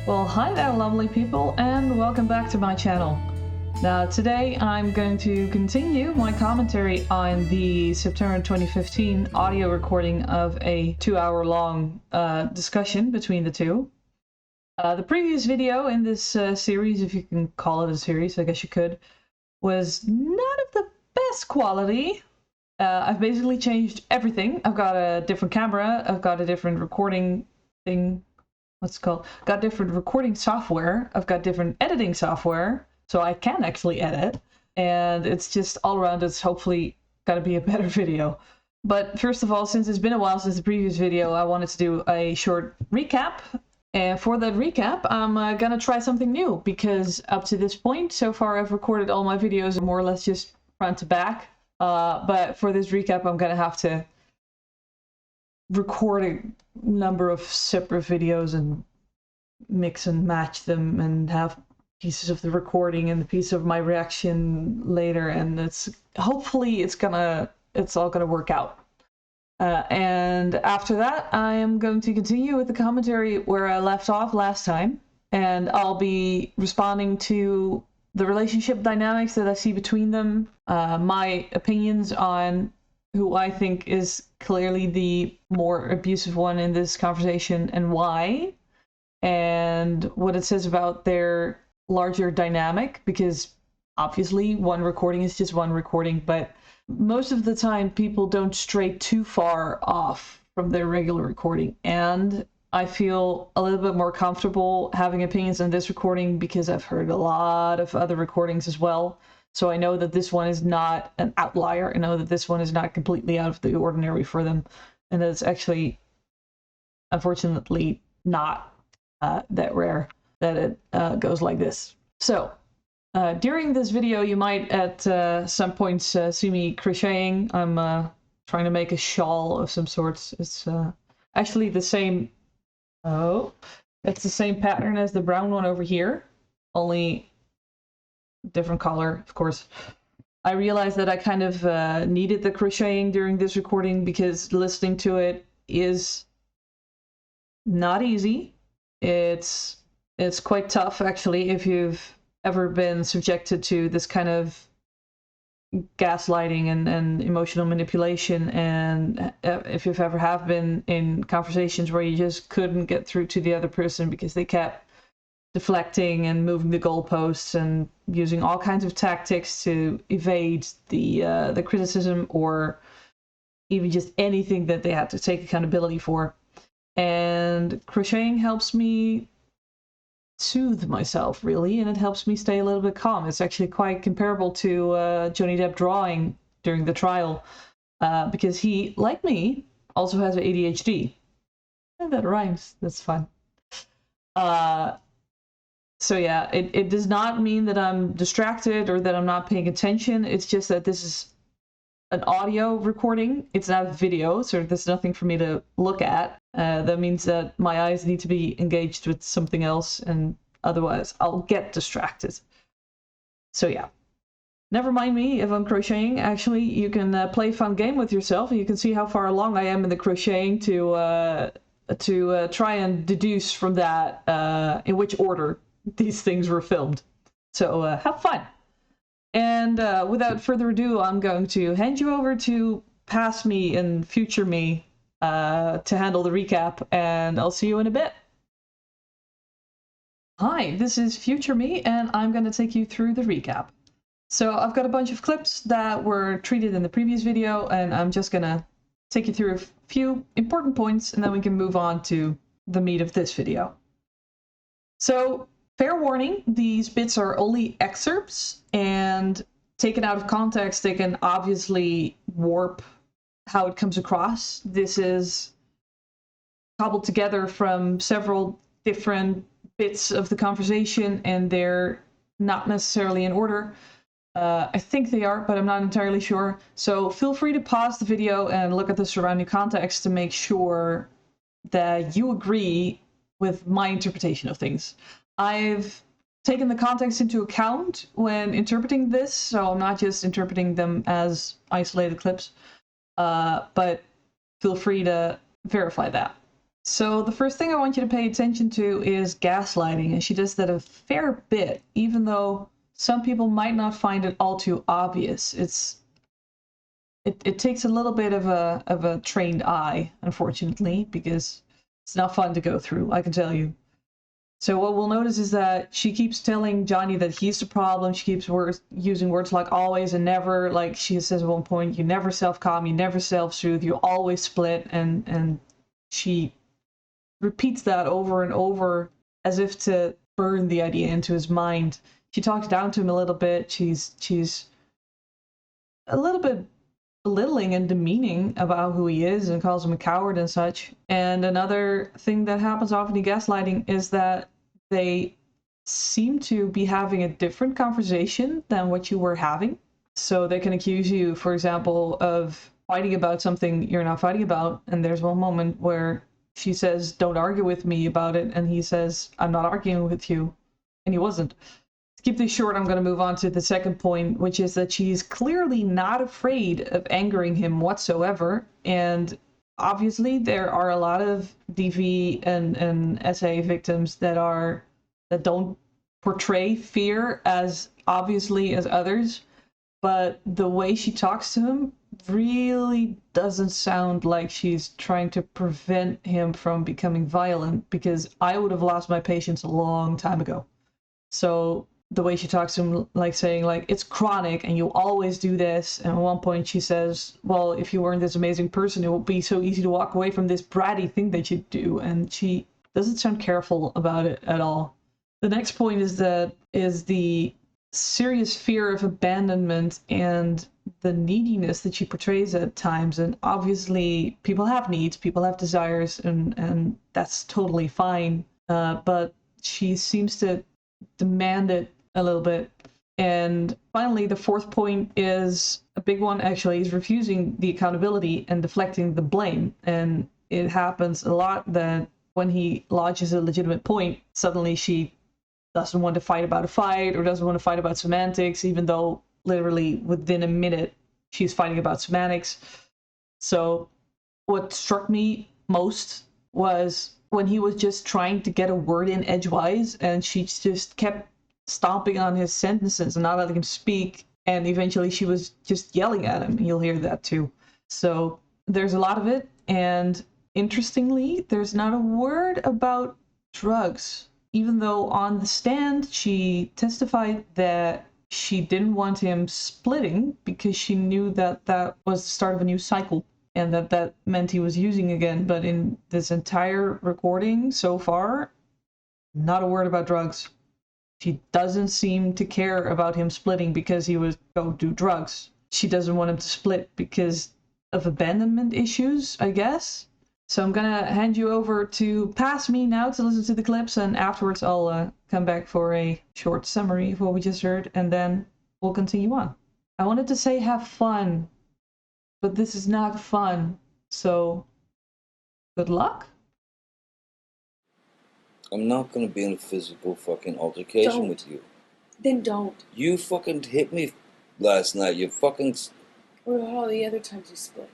Well, hi there lovely people, and welcome back to my channel. Now today I'm going to continue my commentary on the September 2015 audio recording of a 2-hour long discussion between the two. The previous video in this series, if you can call it a series, I guess you could, was not of the best quality. I've basically changed everything. I've got a different camera, I've got a different recording thing. What's it called? Got different recording software. I've got different editing software, so I can actually edit. And it's just all around, it's hopefully gonna be a better video. But first of all, since it's been a while since the previous video, I wanted to do a short recap. And for that recap, I'm gonna try something new, because up to this point, so far I've recorded all my videos more or less just front to back. But for this recap, I'm gonna have to record a number of separate videos and mix and match them and have pieces of the recording and the piece of my reaction later, and hopefully it's all gonna work out. And after that I am going to continue with the commentary where I left off last time, and I'll be responding to the relationship dynamics that I see between them, my opinions on who I think is clearly the more abusive one in this conversation and why, and what it says about their larger dynamic, because obviously one recording is just one recording, but most of the time people don't stray too far off from their regular recording, and I feel a little bit more comfortable having opinions on this recording because I've heard a lot of other recordings as well. So I know that this one is not an outlier. I know that this one is not completely out of the ordinary for them, and that it's actually, unfortunately, not that rare that it goes like this. So during this video, you might at some points see me crocheting. I'm trying to make a shawl of some sorts. It's actually the same. Oh, it's the same pattern as the brown one over here, only different color, of course. I realized that I kind of needed the crocheting during this recording because listening to it is not easy. It's quite tough, actually, if you've ever been subjected to this kind of gaslighting and emotional manipulation, and if you've ever have been in conversations where you just couldn't get through to the other person because they kept deflecting and moving the goalposts and using all kinds of tactics to evade the criticism or even just anything that they had to take accountability for. And crocheting helps me soothe myself, really, and it helps me stay a little bit calm. It's actually quite comparable to Johnny Depp drawing during the trial, because he, like me, also has ADHD. And that rhymes. That's fun. So yeah, it does not mean that I'm distracted or that I'm not paying attention. It's just that this is an audio recording. It's not a video, so there's nothing for me to look at. That means that my eyes need to be engaged with something else, and otherwise I'll get distracted. So yeah, never mind me if I'm crocheting. Actually, you can play a fun game with yourself, and you can see how far along I am in the crocheting to try and deduce from that in which order these things were filmed. So have fun. And without further ado, I'm going to hand you over to past me and future me to handle the recap, and I'll see you in a bit. Hi, this is future me, and I'm going to take you through the recap. So I've got a bunch of clips that were treated in the previous video, and I'm just going to take you through a few important points, and then we can move on to the meat of this video. So, fair warning, these bits are only excerpts, and taken out of context, they can obviously warp how it comes across. This is cobbled together from several different bits of the conversation, and they're not necessarily in order. I think they are, but I'm not entirely sure. So feel free to pause the video and look at the surrounding context to make sure that you agree with my interpretation of things. I've taken the context into account when interpreting this, so I'm not just interpreting them as isolated clips, but feel free to verify that. So the first thing I want you to pay attention to is gaslighting, and she does that a fair bit, even though some people might not find it all too obvious. It takes a little bit of a trained eye, unfortunately, because it's not fun to go through, I can tell you. So what we'll notice is that she keeps telling Johnny that he's the problem. She keeps using words like always and never. Like she says at one point, you never self-calm, you never self-soothe, you always split, and she repeats that over and over as if to burn the idea into his mind. She talks down to him a little bit. She's a little bit belittling and demeaning about who he is and calls him a coward and such. And another thing that happens often in gaslighting is that they seem to be having a different conversation than what you were having. So they can accuse you, for example, of fighting about something you're not fighting about. And there's one moment where she says, don't argue with me about it. And he says, I'm not arguing with you. And he wasn't. To keep this short, I'm going to move on to the second point, which is that she's clearly not afraid of angering him whatsoever. And obviously, there are a lot of DV and SA victims that don't portray fear as obviously as others. But the way she talks to him really doesn't sound like she's trying to prevent him from becoming violent, because I would have lost my patience a long time ago. So the way she talks to him, like saying like, it's chronic and you always do this. And at one point she says, well, if you weren't this amazing person, it would be so easy to walk away from this bratty thing that you do. And she doesn't sound careful about it at all. The next point is the serious fear of abandonment and the neediness that she portrays at times. And obviously people have needs, people have desires, and that's totally fine. But she seems to demand it a little bit. And finally, the fourth point is a big one, actually, is refusing the accountability and deflecting the blame. And it happens a lot that when he lodges a legitimate point, suddenly she doesn't want to fight about a fight or doesn't want to fight about semantics, even though literally within a minute she's fighting about semantics. So what struck me most was when he was just trying to get a word in edgewise and she just kept stomping on his sentences and not letting him speak, and eventually she was just yelling at him. You'll hear that too. So there's a lot of it, and interestingly, there's not a word about drugs, even though on the stand she testified that she didn't want him splitting because she knew that that was the start of a new cycle and that meant he was using again. But in this entire recording so far, not a word about drugs. She doesn't seem to care about him splitting because he was go do drugs. She doesn't want him to split because of abandonment issues, I guess. So I'm gonna hand you over to Pass Me now to listen to the clips, and afterwards I'll come back for a short summary of what we just heard, and then we'll continue on. I wanted to say have fun, but this is not fun, so good luck. I'm not gonna be in a physical fucking altercation with you. Then don't. You fucking hit me last night. You fucking... What about all the other times you split?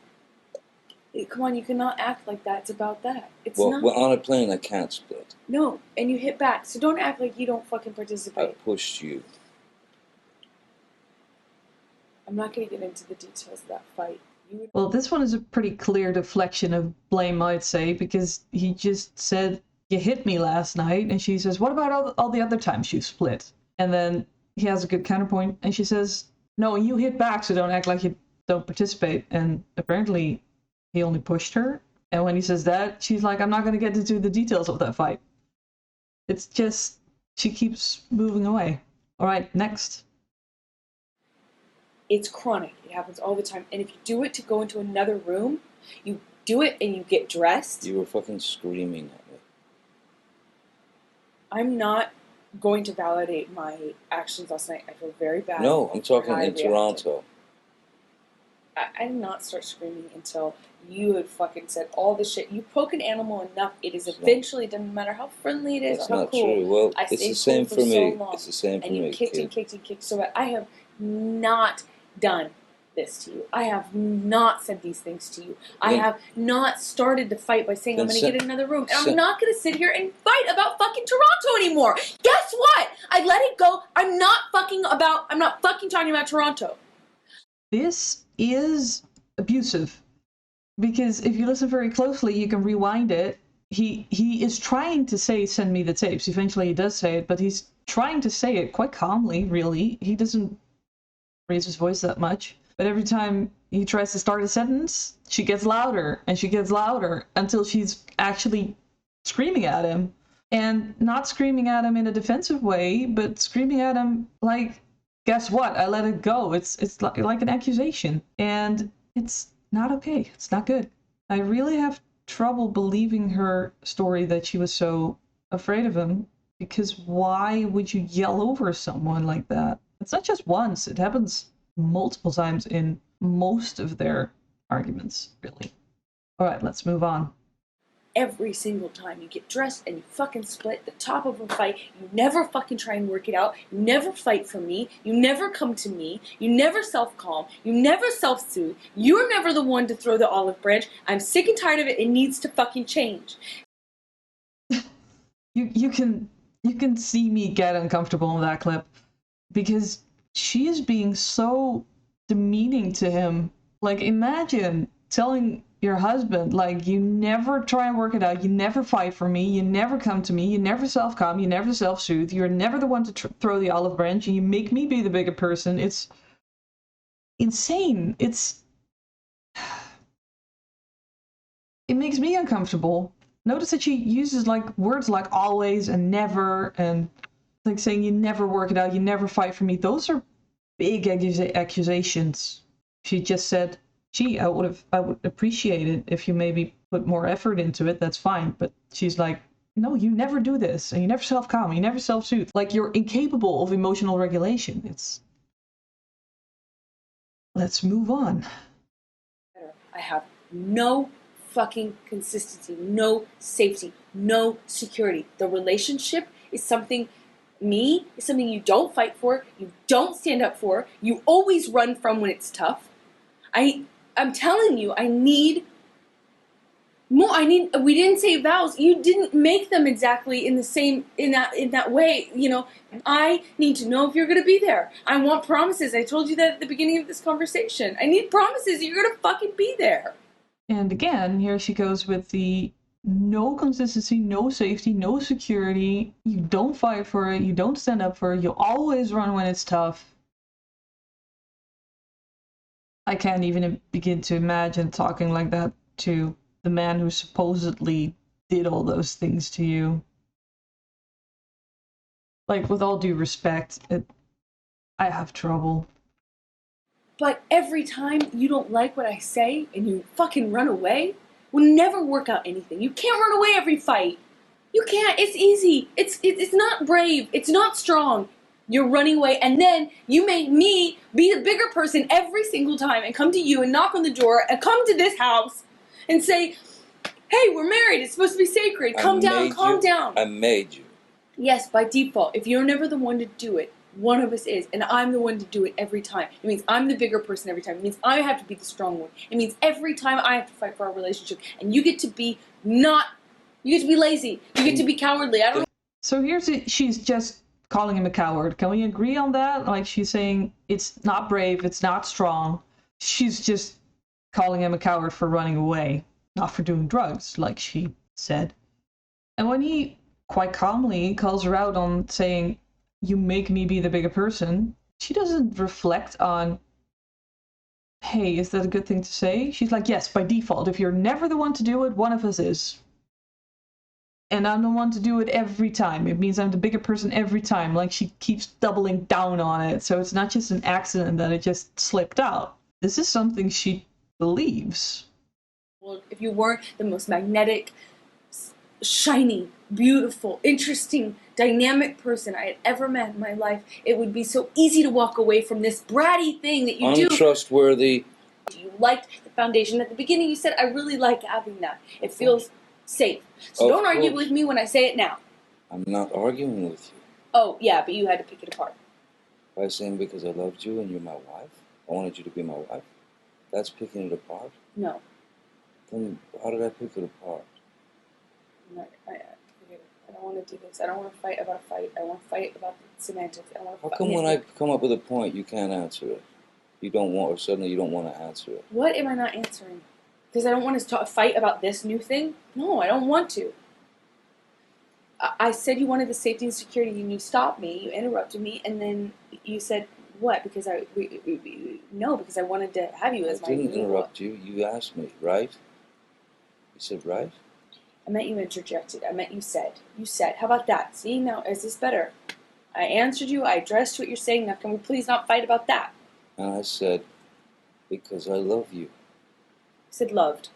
Come on, you cannot act like that. It's about that. It's well, not. Well, on a plane, I can't split. No, and you hit back. So don't act like you don't fucking participate. I pushed you. I'm not going to get into the details of that fight. Well, this one is a pretty clear deflection of blame, I'd say, because he just said, you hit me last night, and she says, what about all the other times you split? And then he has a good counterpoint, and she says, no, you hit back, so don't act like you don't participate. And apparently he only pushed her, and when he says that, she's like, I'm not going to get into the details of that fight. It's just, she keeps moving away. All right, next. It's chronic. It happens all the time. And if you do it to go into another room, you do it and you get dressed. You were fucking screaming at me. I'm not going to validate my actions last night. I feel very bad. No, I'm talking in Toronto. I did not start screaming until you had fucking said all the shit. You poke an animal enough, it is eventually, doesn't matter how friendly it is That's or how not cool. true. Well, it's the same for me. So it's the same for me. me. And you kicked and kicked and kicked so bad. I have not done this to you. I have not said these things to you. I have not started the fight by saying I'm going to get another room. And I'm not going to sit here and fight about fucking Toronto anymore. Guess what? I let it go. I'm not fucking talking about Toronto. This is abusive. Because if you listen very closely, you can rewind it. He is trying to say, send me the tapes. Eventually he does say it, but he's trying to say it quite calmly, really. He doesn't raise his voice that much. But every time he tries to start a sentence, she gets louder, and she gets louder, until she's actually screaming at him. And not screaming at him in a defensive way, but screaming at him like, guess what? I let it go. It's like an accusation. And it's not okay. It's not good. I really have trouble believing her story that she was so afraid of him, because why would you yell over someone like that? It's not just once. It happens multiple times in most of their arguments, really. All right, let's move on. Every single time you get dressed and you fucking split the top of a fight, you never fucking try and work it out, you never fight for me, you never come to me, you never self-calm, you never self-soothe, you're never the one to throw the olive branch. I'm sick and tired of it. It needs to fucking change. You can see me get uncomfortable in that clip, because she is being so demeaning to him. Like, imagine telling your husband, like, you never try and work it out, you never fight for me, you never come to me, you never self-calm, you never self-soothe, you're never the one to throw the olive branch, and you make me be the bigger person. It's insane. It makes me uncomfortable. Notice that she uses like words like always and never, and like saying you never work it out, you never fight for me. Those are big accusations. She just said, gee, I would appreciate it if you maybe put more effort into it. That's fine. But she's like, no, you never do this, and you never self-calm, you never self-soothe. Like, you're incapable of emotional regulation. Let's move on. I have no fucking consistency, no safety, no security. The relationship is something you don't fight for, you don't stand up for, you always run from when it's tough. I'm telling you, I need more. We didn't say vows. You didn't make them exactly in that way. You know, I need to know if you're going to be there. I want promises. I told you that at the beginning of this conversation. I need promises that you're going to fucking be there. And again, here she goes with the no consistency, no safety, no security. You don't fight for it. You don't stand up for it. You always run when it's tough. I can't even begin to imagine talking like that to the man who supposedly did all those things to you. Like, with all due respect, I have trouble. But every time you don't like what I say and you fucking run away, we'll never work out anything. You can't run away every fight. You can't. It's easy. It's not brave. It's not strong. You're running away, and then you make me be the bigger person every single time and come to you and knock on the door and come to this house and say, hey, we're married. It's supposed to be sacred. Calm down. I made you. Yes, by default. If you're never the one to do it, one of us is, and I'm the one to do it every time. It means I'm the bigger person every time. It means I have to be the strong one. It means every time I have to fight for our relationship, and you get to be lazy. You get to be cowardly. I don't know. So she's just calling him a coward. Can we agree on that? Like, she's saying it's not brave, it's not strong. She's just calling him a coward for running away, not for doing drugs, like she said. And when he quite calmly calls her out on saying, you make me be the bigger person, she doesn't reflect on, hey, is that a good thing to say? She's like, yes, by default, if you're never the one to do it, one of us is. And I'm the one to do it every time. It means I'm the bigger person every time. Like, she keeps doubling down on it. So it's not just an accident that it just slipped out. This is something she believes. Well, if you weren't the most magnetic, shiny, beautiful, interesting, dynamic person I had ever met in my life, it would be so easy to walk away from this bratty thing that you do. Untrustworthy. You liked the foundation. At the beginning you said, I really like having that. It feels safe. So don't argue with me when I say it now. I'm not arguing with you. Oh, yeah, but you had to pick it apart. By saying because I loved you and you're my wife? I wanted you to be my wife. That's picking it apart. No. Then how did I pick it apart? I don't want to do this. I don't want to fight about a fight. I want to fight about the semantics. How come when I come up with a point, you can't answer it? You don't want, or suddenly you don't want to answer it? What am I not answering? Because I don't want to fight about this new thing? No, I don't want to. I said you wanted the safety and security, and you stopped me, you interrupted me, and then you said, what? Because because I wanted to have you as my... I didn't interrupt you. You asked me, right? You said, right? I meant you interjected. I meant you said. You said. How about that? See, now, is this better? I answered you. I addressed what you're saying. Now, can we please not fight about that? And I said, because I love you. I said loved.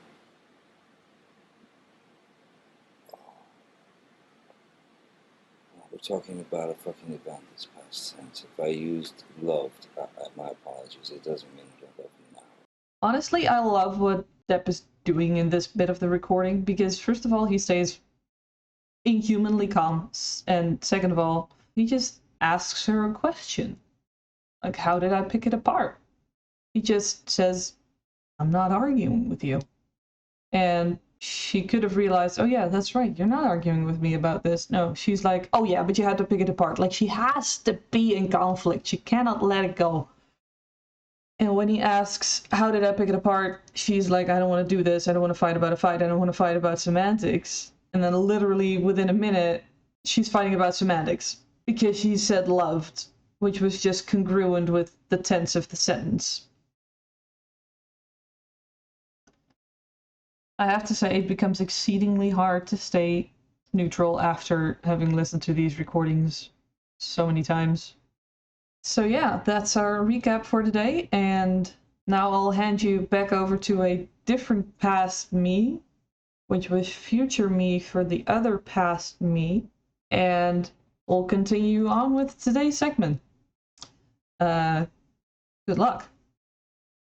We're talking about a fucking event that's past tense. If I used loved, my apologies. It doesn't mean I don't love you now. Honestly, I love what Depp is doing in this bit of the recording, because first of all, he stays inhumanly calm, and second of all, he just asks her a question. Like, how did I pick it apart? He just says, I'm not arguing with you. And she could have realized, oh yeah, that's right, you're not arguing with me about this. No, she's like, oh yeah, but you had to pick it apart. Like, she has to be in conflict. She cannot let it go. And when he asks, how did I pick it apart? She's like, I don't want to do this. I don't want to fight about a fight. I don't want to fight about semantics. And then literally within a minute, she's fighting about semantics because she said loved, which was just congruent with the tense of the sentence. I have to say, it becomes exceedingly hard to stay neutral after having listened to these recordings so many times. So yeah, that's our recap for today, and now I'll hand you back over to a different past me, which was future me for the other past me, and we'll continue on with today's segment. Good luck.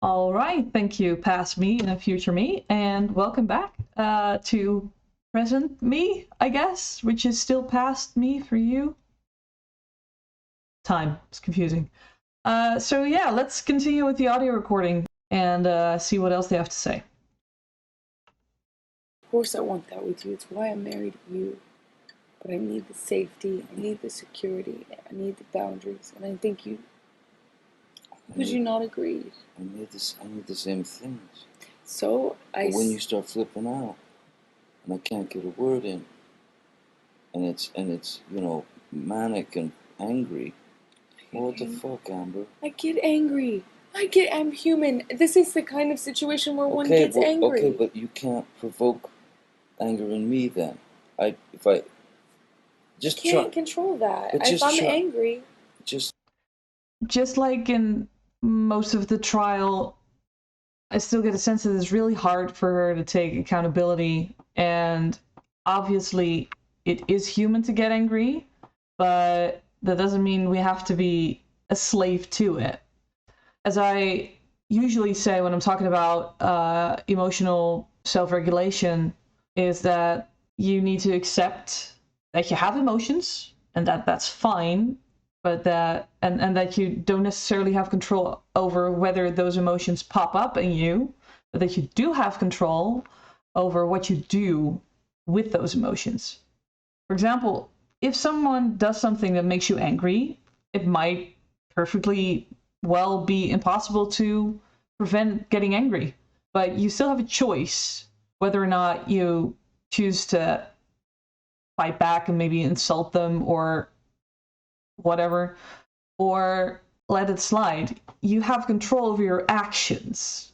All right, thank you, past me and future me, and welcome back to present me, I guess, which is still past me for you. Time, it's confusing. So yeah, let's continue with the audio recording and see what else they have to say. Of course I want that with you. It's why I'm married to you. But I need the safety, I need the security, I need the boundaries, and I think you... Would you not agree? I need the same things. So But when you start flipping out, and I can't get a word in, and it's you know, manic and angry. What the fuck, Amber? I get angry. I'm human. This is the kind of situation where one gets angry. Okay, but you can't provoke anger in me then. I can't control that. If I'm angry. Just like in most of the trial, I still get a sense that it's really hard for her to take accountability, and obviously it is human to get angry, but that doesn't mean we have to be a slave to it. As I usually say when I'm talking about emotional self-regulation, is that you need to accept that you have emotions and that's fine, but that and that you don't necessarily have control over whether those emotions pop up in you, but that you do have control over what you do with those emotions. For example, if someone does something that makes you angry, it might perfectly well be impossible to prevent getting angry, but you still have a choice whether or not you choose to fight back and maybe insult them or whatever, or let it slide. You have control over your actions,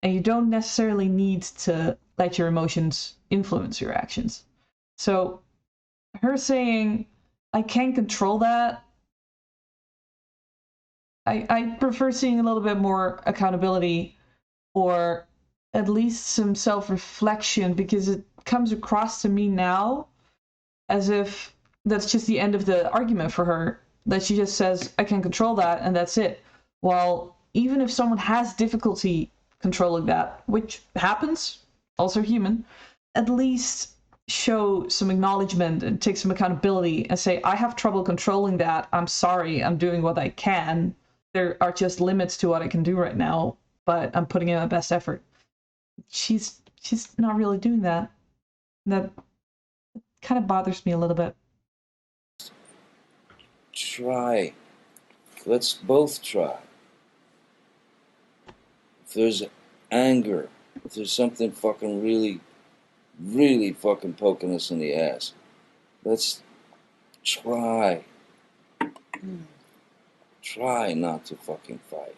and you don't necessarily need to let your emotions influence your actions. So her saying, I can't control that, I prefer seeing a little bit more accountability, or at least some self-reflection, because it comes across to me now as if that's just the end of the argument for her, that she just says, I can control that, and that's it. Well, even if someone has difficulty controlling that, which happens, also human, at least show some acknowledgement and take some accountability and say, I have trouble controlling that. I'm sorry, I'm doing what I can. there are just limits to what I can do right now, but I'm putting in my best effort. She's not really doing that. That kind of bothers me a little bit. Try. Let's both try. If there's anger, if there's something fucking really fucking poking us in the ass, let's try. Try not to fucking fight.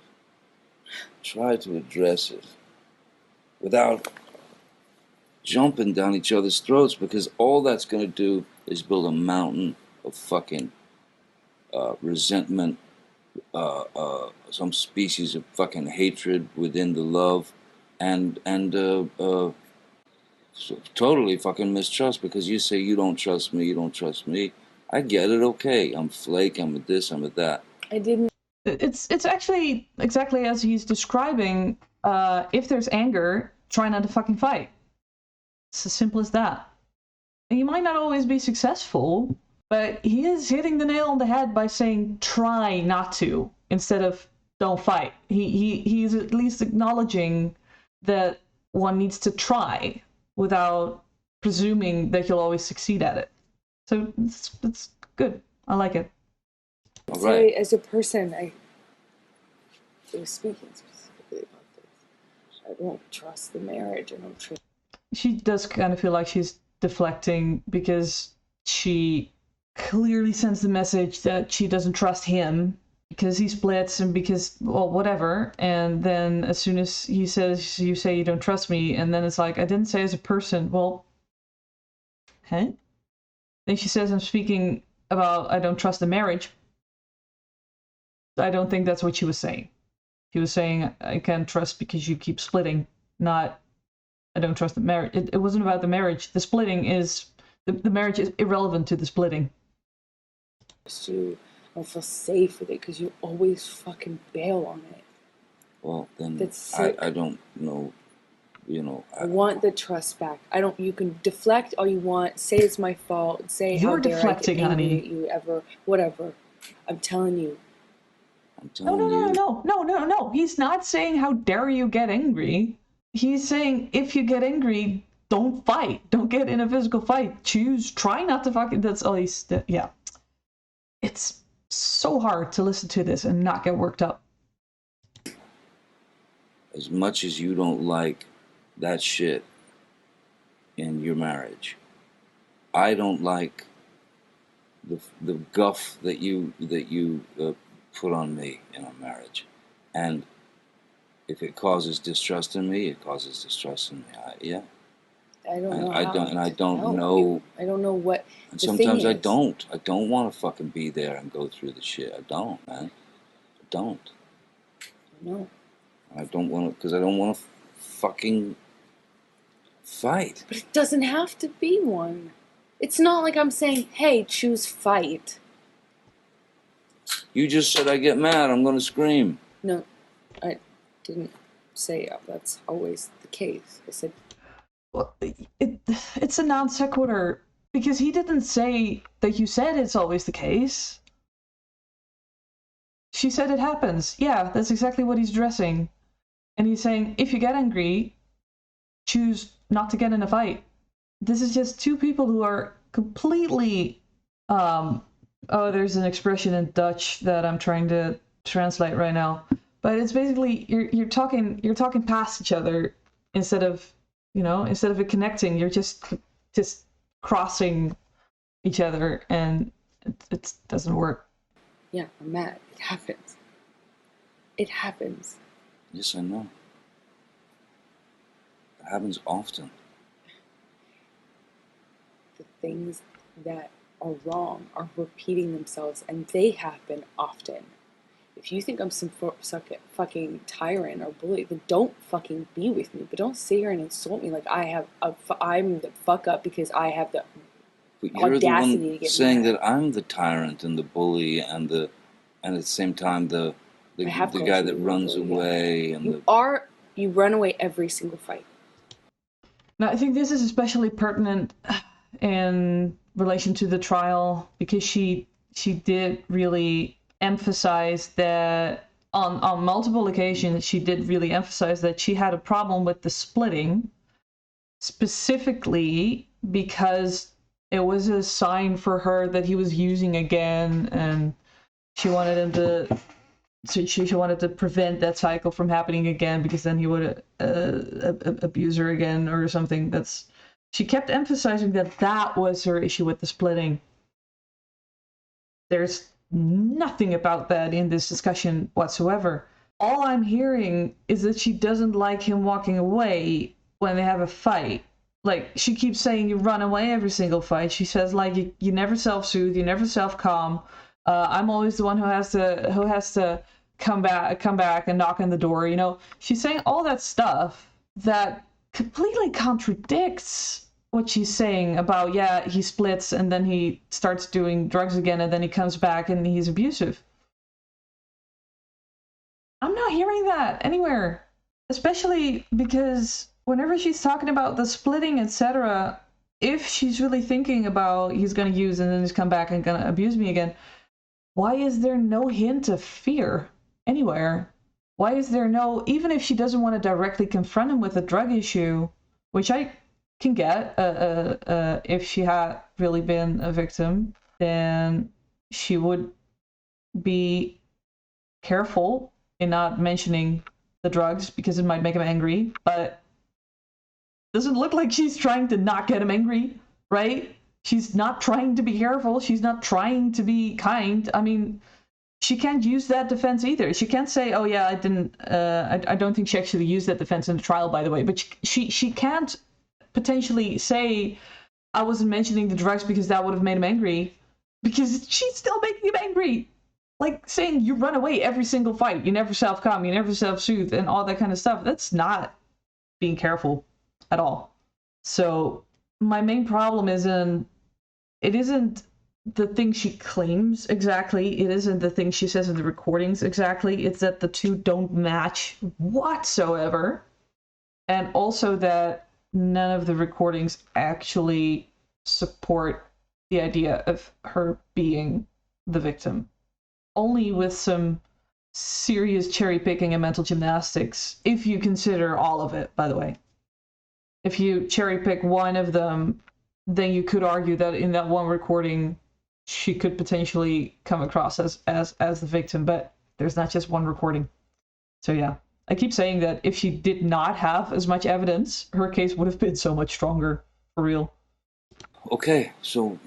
Try to address it without jumping down each other's throats, because all that's going to do is build a mountain of fucking resentment, some species of fucking hatred within the love, and so totally fucking mistrust, because you say you don't trust me, you don't trust me. I get it, okay. I'm flake, I'm with this, I'm with that. I didn't. It's actually exactly as he's describing. If there's anger, try not to fucking fight. It's as simple as that. And you might not always be successful, but he is hitting the nail on the head by saying try not to instead of don't fight. He's at least acknowledging that one needs to try without presuming that you'll always succeed at it. So it's good. I like it. All Sorry, right. as a person, I was speaking specifically about this. I don't trust the marriage. I don't trust. She does kind of feel like she's deflecting because she clearly sends the message that she doesn't trust him because he splits and because, well, whatever. And then as soon as he says, you say you don't trust me, and then it's like, I didn't say as a person. Well, huh? Then she says, I'm speaking about I don't trust the marriage. I don't think that's what she was saying. She was saying, I can't trust because you keep splitting, not I don't trust the marriage. It wasn't about the marriage. The splitting is, the marriage is irrelevant to the splitting. You. I don't feel safe with it because you always fucking bail on it. Well, then That's I don't know, you know. I want the trust back. I don't. You can deflect all you want. Say it's my fault. Say how You're dare deflecting, I get angry honey. at you ever. Whatever. I'm telling you. I'm telling No. He's not saying how dare you get angry. He's saying if you get angry, don't fight. Don't get in a physical fight. Try not to fucking. That's all he's. Yeah. It's so hard to listen to this and not get worked up. As much as you don't like that shit in your marriage, I don't like the guff that you put on me in our marriage, and if it causes distrust in me, it causes distrust in me. Yeah. I don't know. I don't know. I don't know what. And the sometimes thing I is. don't. I don't want to fucking be there and go through the shit. I don't, man. I don't. No. I don't want to, because I don't want to fucking fight. But it doesn't have to be one. It's not like I'm saying, hey, choose fight. You just said I get mad, I'm going to scream. No, I didn't say that's always the case. I said, Well, it's a non sequitur because he didn't say that you said it's always the case. She said it happens. Yeah, that's exactly what he's addressing. And he's saying, if you get angry, choose not to get in a fight. This is just two people who are completely there's an expression in Dutch that I'm trying to translate right now. But it's basically you're talking past each other instead of it connecting, you're just crossing each other, and it doesn't work. yeah, I'm mad. It happens. It happens. Yes, I know. It happens often. The things that are wrong are repeating themselves, and they happen often. If you think I'm some fucking tyrant or bully, then don't fucking be with me. But don't sit here and insult me like I'm the fuck up because I have the But you're the audacity to one get saying mad. that I'm the tyrant and the bully and at the same time the guy that runs away and You run away every single fight. Now, I think this is especially pertinent in relation to the trial because she did really emphasize that on multiple occasions, she did really emphasize that she had a problem with the splitting, specifically because it was a sign for her that he was using again, and she wanted him to. So she wanted to prevent that cycle from happening again, because then he would abuse her again or something. She kept emphasizing that was her issue with the splitting. There's nothing about that in this discussion whatsoever. All I'm hearing is that she doesn't like him walking away when they have a fight. Like, she keeps saying you run away every single fight. She says, like, you never self-soothe, you never self-calm. I'm always the one who has to come back and knock on the door. You know, she's saying all that stuff that completely contradicts what she's saying about, yeah, he splits and then he starts doing drugs again and then he comes back and he's abusive. I'm not hearing that anywhere, especially because whenever she's talking about the splitting, etc., if she's really thinking about he's going to use and then he's come back and going to abuse me again, why is there no hint of fear anywhere? Why is there no, even if she doesn't want to directly confront him with a drug issue, which I can get, if she had really been a victim, then she would be careful in not mentioning the drugs because it might make him angry, but doesn't look like she's trying to not get him angry, right? She's not trying to be careful. She's not trying to be kind. I mean, she can't use that defense either. She can't say, oh yeah, I didn't, I don't think she actually used that defense in the trial, by the way, but she can't potentially say, I wasn't mentioning the drugs because that would have made him angry, because she's still making him angry. Like saying you run away every single fight, you never self-calm, you never self-soothe, and all that kind of stuff. That's not being careful at all. So my main problem it isn't the thing she claims exactly. It isn't the thing she says in the recordings exactly. It's that the two don't match whatsoever. And also that none of the recordings actually support the idea of her being the victim. Only with some serious cherry picking and mental gymnastics, if you consider all of it, by the way. If you cherry pick one of them, then you could argue that in that one recording, she could potentially come across as the victim, but there's not just one recording. So yeah, I keep saying that if she did not have as much evidence, her case would have been so much stronger, for real. Okay, so,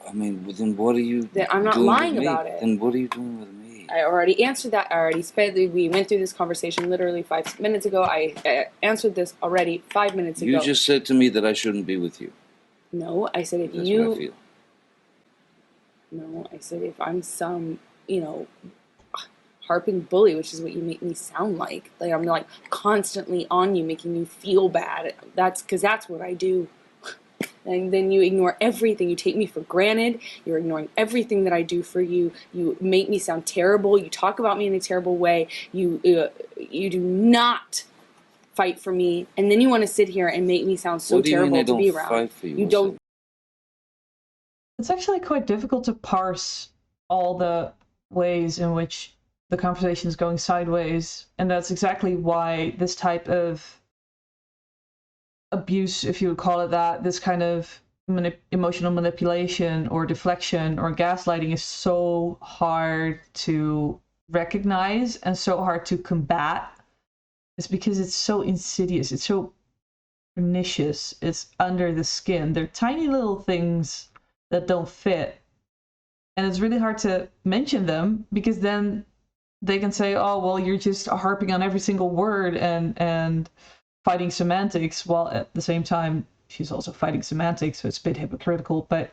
I mean, then what are you Then I'm not doing lying with me? about it. Then what are you doing with me? I already answered that. I already spent. We went through this conversation literally 5 minutes ago. I answered this already 5 minutes ago. You just said to me that I shouldn't be with you. No, I said if That's you. what I feel. No, I said if I'm some, harping bully, which is what you make me sound like. Like I'm like constantly on you, making you feel bad. That's because that's what I do. And then you ignore everything. You take me for granted. You're ignoring everything that I do for you. You make me sound terrible. You talk about me in a terrible way. You do not fight for me. And then you want to sit here and make me sound so terrible to be around. Fight for you? You don't. It's actually quite difficult to parse all the ways in which the conversation is going sideways. And that's exactly why this type of abuse, if you would call it that, this kind of emotional manipulation or deflection or gaslighting is so hard to recognize and so hard to combat. It's because it's so insidious, it's so pernicious, it's under the skin. They're tiny little things that don't fit, and it's really hard to mention them because then they can say, oh well, you're just harping on every single word and fighting semantics, while at the same time she's also fighting semantics, so it's a bit hypocritical. But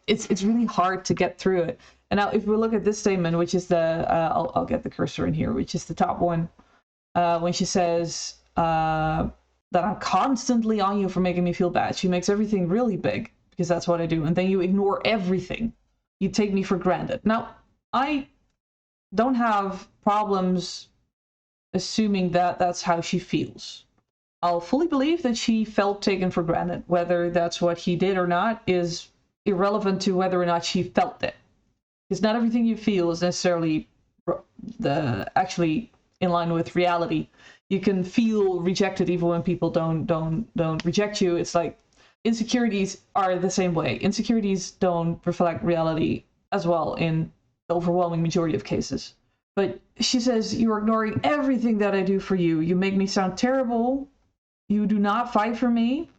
it's really hard to get through it. And now if we look at this statement, which is the I'll get the cursor in here, which is the top one, when she says that I'm constantly on you for making me feel bad, she makes everything really big because that's what I do, and then you ignore everything, you take me for granted. Now I don't have problems assuming that that's how she feels. I'll fully believe that she felt taken for granted. Whether that's what he did or not is irrelevant to whether or not she felt it. Because not everything you feel is necessarily actually in line with reality. You can feel rejected even when people don't reject you. It's like insecurities are the same way. Insecurities don't reflect reality as well in the overwhelming majority of cases. But she says, you're ignoring everything that I do for you. You make me sound terrible. You do not fight for me.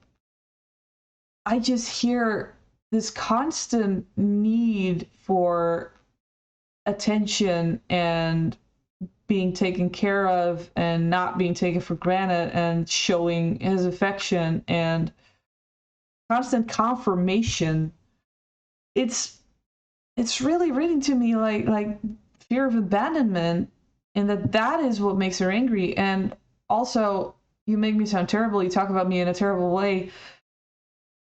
I just hear this constant need for attention and being taken care of and not being taken for granted and showing his affection and constant confirmation. It's really reading to me like fear of abandonment, and that is what makes her angry. And also, you make me sound terrible. You talk about me in a terrible way.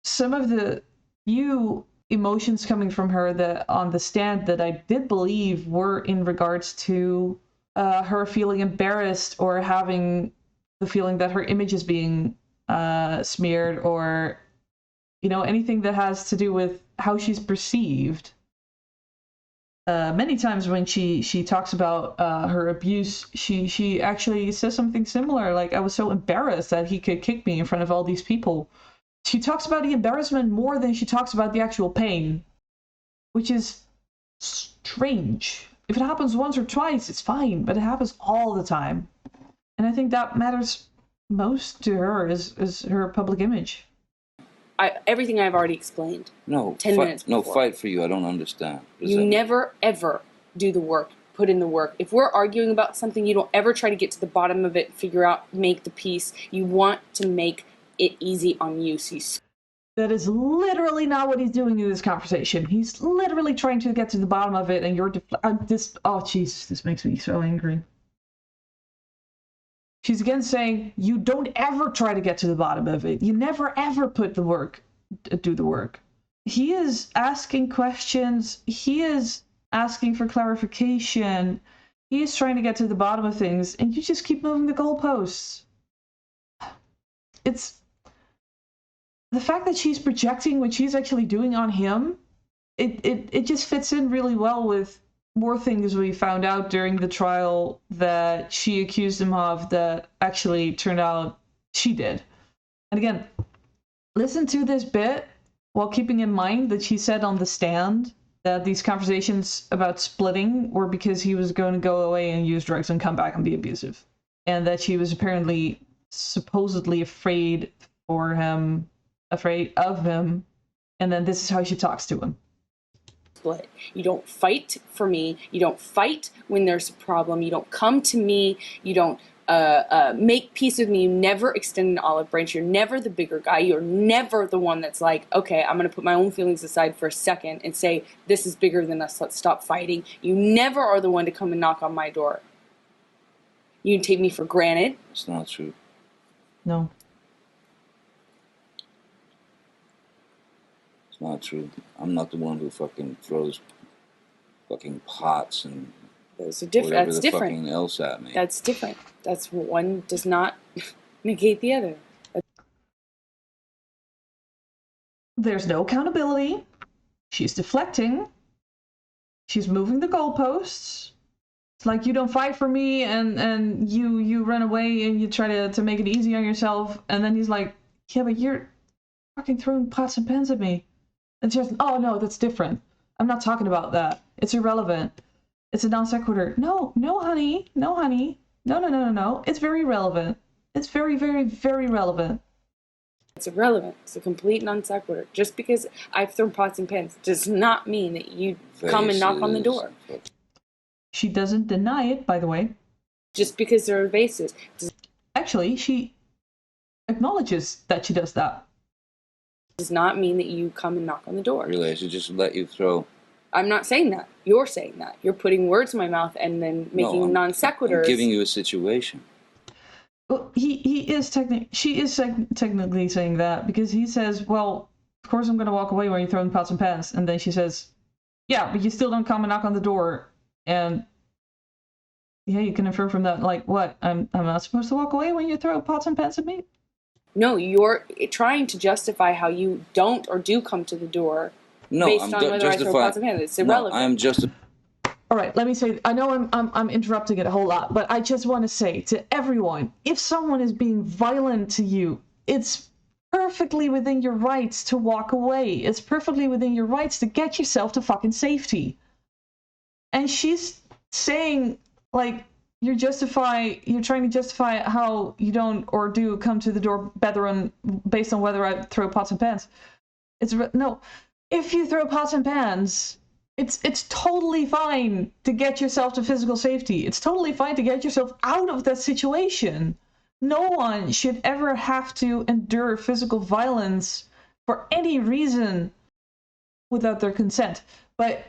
Some of the few emotions coming from her that on the stand that I did believe were in regards to her feeling embarrassed or having the feeling that her image is being smeared, or anything that has to do with how she's perceived. Many times when she talks about her abuse, she actually says something similar, like, I was so embarrassed that he could kick me in front of all these people. She talks about the embarrassment more than she talks about the actual pain, which is strange. If it happens once or twice, it's fine, but it happens all the time. And I think that matters most to her is her public image. Everything I've already explained. No, 10 minutes no, before. fight for you. I don't understand. You never, ever do the work, put in the work. If we're arguing about something, you don't ever try to get to the bottom of it, figure out, make the peace. You want to make it easy on you. So that is literally not what he's doing in this conversation. He's literally trying to get to the bottom of it, and you're oh Jesus, this makes me so angry. She's again saying, you don't ever try to get to the bottom of it. You never ever do the work. He is asking questions. He is asking for clarification. He is trying to get to the bottom of things, and you just keep moving the goalposts. It's the fact that she's projecting what she's actually doing on him. It just fits in really well with more things we found out during the trial that she accused him of that actually turned out she did. And again, listen to this bit while keeping in mind that she said on the stand that these conversations about splitting were because he was going to go away and use drugs and come back and be abusive. And that she was apparently supposedly afraid of him. And then this is how she talks to him. Split. You don't fight for me. You don't fight when there's a problem. You don't come to me. You don't make peace with me. You never extend an olive branch. You're never the bigger guy. You're never the one that's like, okay, I'm going to put my own feelings aside for a second and say, this is bigger than us. Let's stop fighting. You never are the one to come and knock on my door. You take me for granted. It's not true. No. Not true. I'm not the one who fucking throws fucking pots and those are different. whatever That's the different. fucking else at me. That's different. That's one does not negate the other. There's no accountability. She's deflecting. She's moving the goalposts. It's like, you don't fight for me, and you run away and you try to make it easy on yourself. And then he's like, yeah, but you're fucking throwing pots and pans at me. And she's, oh no, that's different. I'm not talking about that. It's irrelevant. It's a non sequitur. No, honey. No. It's very relevant. It's very, very, very relevant. It's irrelevant. It's a complete non sequitur. Just because I've thrown pots and pans does not mean that you come and knock on the door. She doesn't deny it, by the way. Just because there are vases. Actually, she acknowledges that she does that. Does not mean that you come and knock on the door. Really, I should just let you throw. I'm not saying that. You're saying that. You're putting words in my mouth and then making non sequiturs. I'm giving you a situation. Well, she is technically saying that, because he says, well, of course I'm going to walk away when you're throwing pots and pans. And then she says, yeah, but you still don't come and knock on the door. And yeah, you can infer from that, like, what? I'm not supposed to walk away when you throw pots and pans at me? No, you're trying to justify how you don't or do come to the door based on whether I throw pots and pans. It's irrelevant. I am just. all right, let me say, I know I'm interrupting it a whole lot, but I just want to say to everyone, if someone is being violent to you, it's perfectly within your rights to walk away. It's perfectly within your rights to get yourself to fucking safety. And she's saying, like, you're trying to justify how you don't or do come to the door bedroom based on whether I throw pots and pans. No, if you throw pots and pans, it's totally fine to get yourself to physical safety. It's totally fine to get yourself out of that situation. No one should ever have to endure physical violence for any reason without their consent. But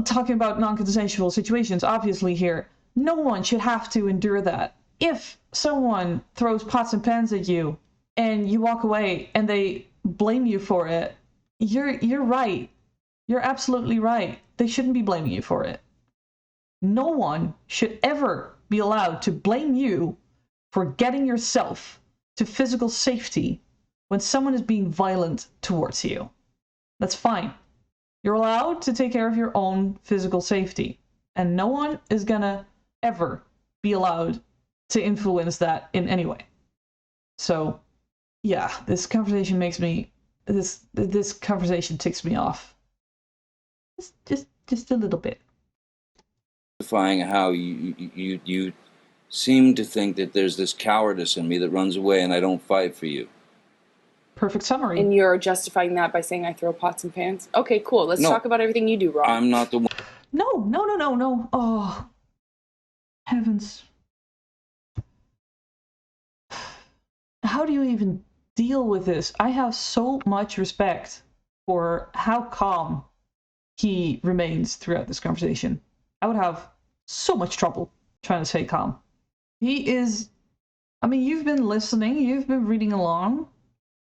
talking about non-consensual situations, obviously here, no one should have to endure that. If someone throws pots and pans at you and you walk away and they blame you for it, you're right. You're absolutely right. They shouldn't be blaming you for it. No one should ever be allowed to blame you for getting yourself to physical safety when someone is being violent towards you. That's fine. You're allowed to take care of your own physical safety, and no one is gonna ever be allowed to influence that in any way. So, yeah, this conversation makes me, this conversation ticks me off. Just a little bit. How you seem to think that there's this cowardice in me that runs away and I don't fight for you. Perfect summary. And you're justifying that by saying I throw pots and pans? Okay, cool. Let's talk about everything you do wrong. I'm not the one. No. Oh, heavens. How do you even deal with this? I have so much respect for how calm he remains throughout this conversation. I would have so much trouble trying to stay calm. He is, I mean, you've been listening, you've been reading along.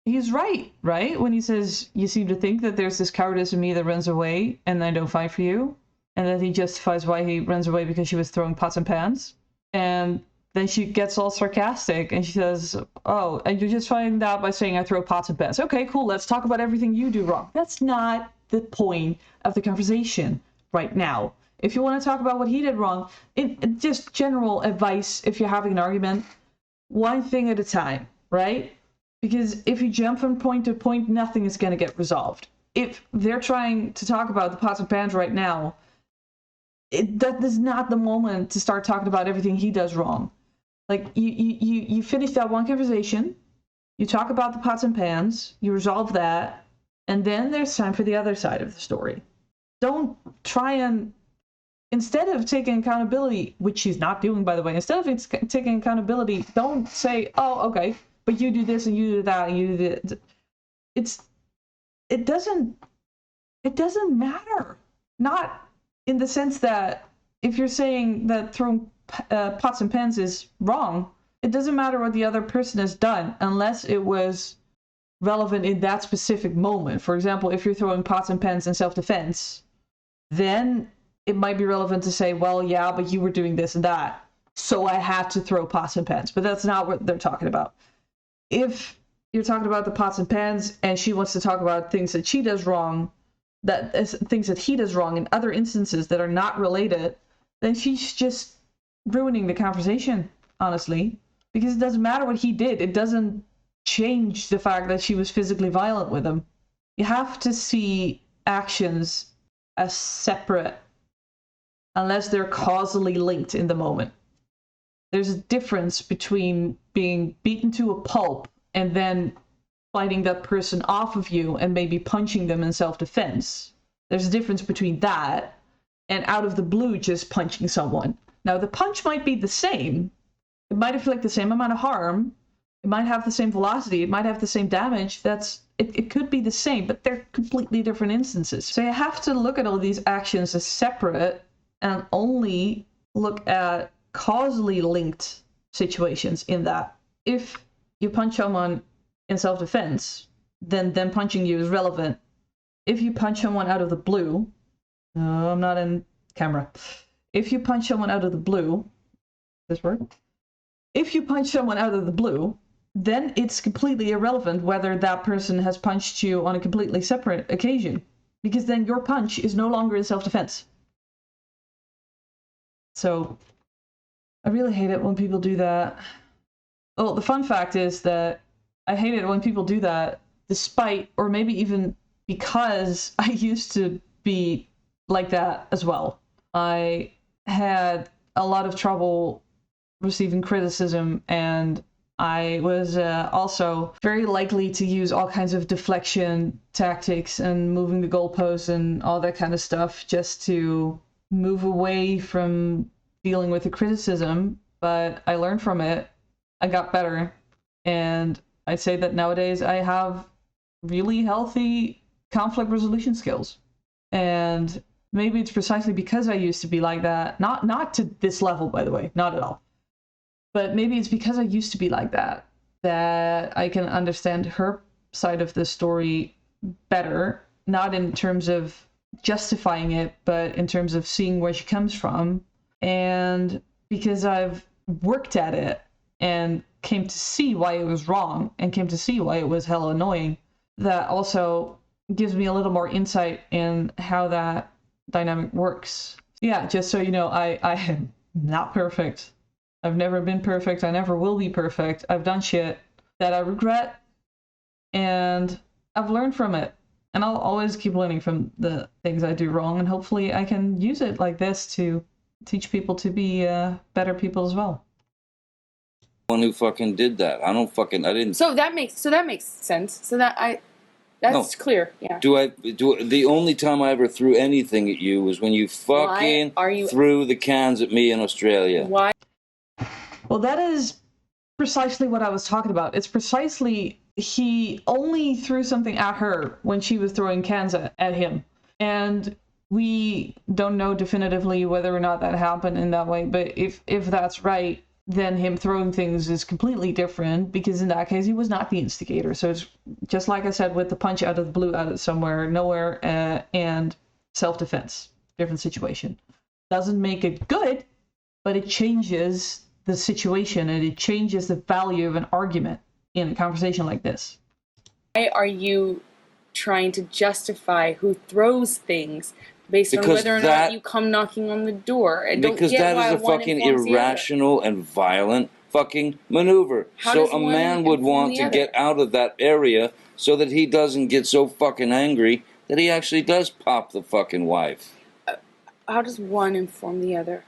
He's right? When he says, you seem to think that there's this cowardice in me that runs away and I don't fight for you. And that he justifies why he runs away because she was throwing pots and pans. And then she gets all sarcastic and she says, oh, and you're justifying that by saying I throw pots and pans. Okay, cool, let's talk about everything you do wrong. That's not the point of the conversation right now. If you want to talk about what he did wrong, just general advice if you're having an argument, one thing at a time, right? Because if you jump from point to point, nothing is going to get resolved. If they're trying to talk about the pots and pans right now, that is not the moment to start talking about everything he does wrong. Like, you finish that one conversation, you talk about the pots and pans, you resolve that, and then there's time for the other side of the story. Don't try and, instead of taking accountability, which she's not doing, by the way, instead of taking accountability, don't say, oh, okay, but you do this and you do that and you do that. It doesn't matter. Not in the sense that if you're saying that throwing pots and pans is wrong, it doesn't matter what the other person has done unless it was relevant in that specific moment. For example, if you're throwing pots and pans in self-defense, then it might be relevant to say, well, yeah, but you were doing this and that, so I had to throw pots and pans. But that's not what they're talking about. If you're talking about the pots and pans and she wants to talk about things that she does wrong, things that he does wrong in other instances that are not related, then she's just ruining the conversation, honestly. Because it doesn't matter what he did. It doesn't change the fact that she was physically violent with him. You have to see actions as separate unless they're causally linked in the moment. There's a difference between being beaten to a pulp and then fighting that person off of you and maybe punching them in self-defense. There's a difference between that and out of the blue just punching someone. Now, the punch might be the same. It might inflict the same amount of harm. It might have the same velocity. It might have the same damage. It could be the same, but they're completely different instances. So you have to look at all these actions as separate and only look at causally linked situations in that. If you punch someone in self-defense, then them punching you is relevant. If you punch someone out of the blue, no, I'm not in camera. If you punch someone out of the blue, this word? If you punch someone out of the blue, then it's completely irrelevant whether that person has punched you on a completely separate occasion, because then your punch is no longer in self-defense. So I really hate it when people do that. Well, the fun fact is that I hate it when people do that despite, or maybe even because I used to be like that as well. I had a lot of trouble receiving criticism, and I was also very likely to use all kinds of deflection tactics and moving the goalposts and all that kind of stuff just to move away from dealing with the criticism. But I learned from it. I got better. And I'd say that nowadays I have really healthy conflict resolution skills. And maybe it's precisely because I used to be like that. Not to this level, by the way, not at all. But maybe it's because I used to be like that I can understand her side of the story better, not in terms of justifying it, but in terms of seeing where she comes from. And because I've worked at it and came to see why it was wrong and came to see why it was hella annoying, that also gives me a little more insight in how that dynamic works. Yeah, just so you know, I am not perfect. I've never been perfect. I never will be perfect. I've done shit that I regret, and I've learned from it. And I'll always keep learning from the things I do wrong, and hopefully I can use it like this to teach people to be better people as well. One who fucking did that. I didn't. So that makes sense. So that's No. clear. Yeah. The only time I ever threw anything at you was when you fucking threw the cans at me in Australia. Why? Well, that is precisely what I was talking about. It's precisely, he only threw something at her when she was throwing cans at him. And we don't know definitively whether or not that happened in that way, but if that's right, then him throwing things is completely different, because in that case he was not the instigator. So it's just like I said with the punch out of the blue, out of somewhere, nowhere, and self-defense. Different situation. Doesn't make it good, but it changes the situation, and it changes the value of an argument in a conversation like this. Why are you trying to justify who throws things based on whether or not you come knocking on the door? Because that is a fucking irrational and violent fucking maneuver. So a man would want to get out of that area so that he doesn't get so fucking angry that he actually does pop the fucking wife. How does one inform the other?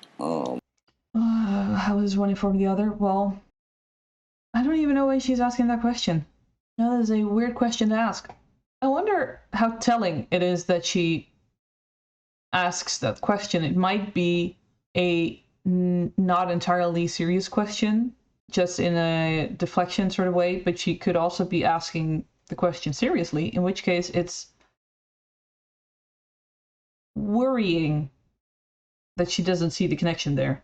How does one inform the other? Well, I don't even know why she's asking that question. No, that is a weird question to ask. I wonder how telling it is that she asks that question. It might be a not entirely serious question, just in a deflection sort of way, but she could also be asking the question seriously, in which case it's worrying that she doesn't see the connection there.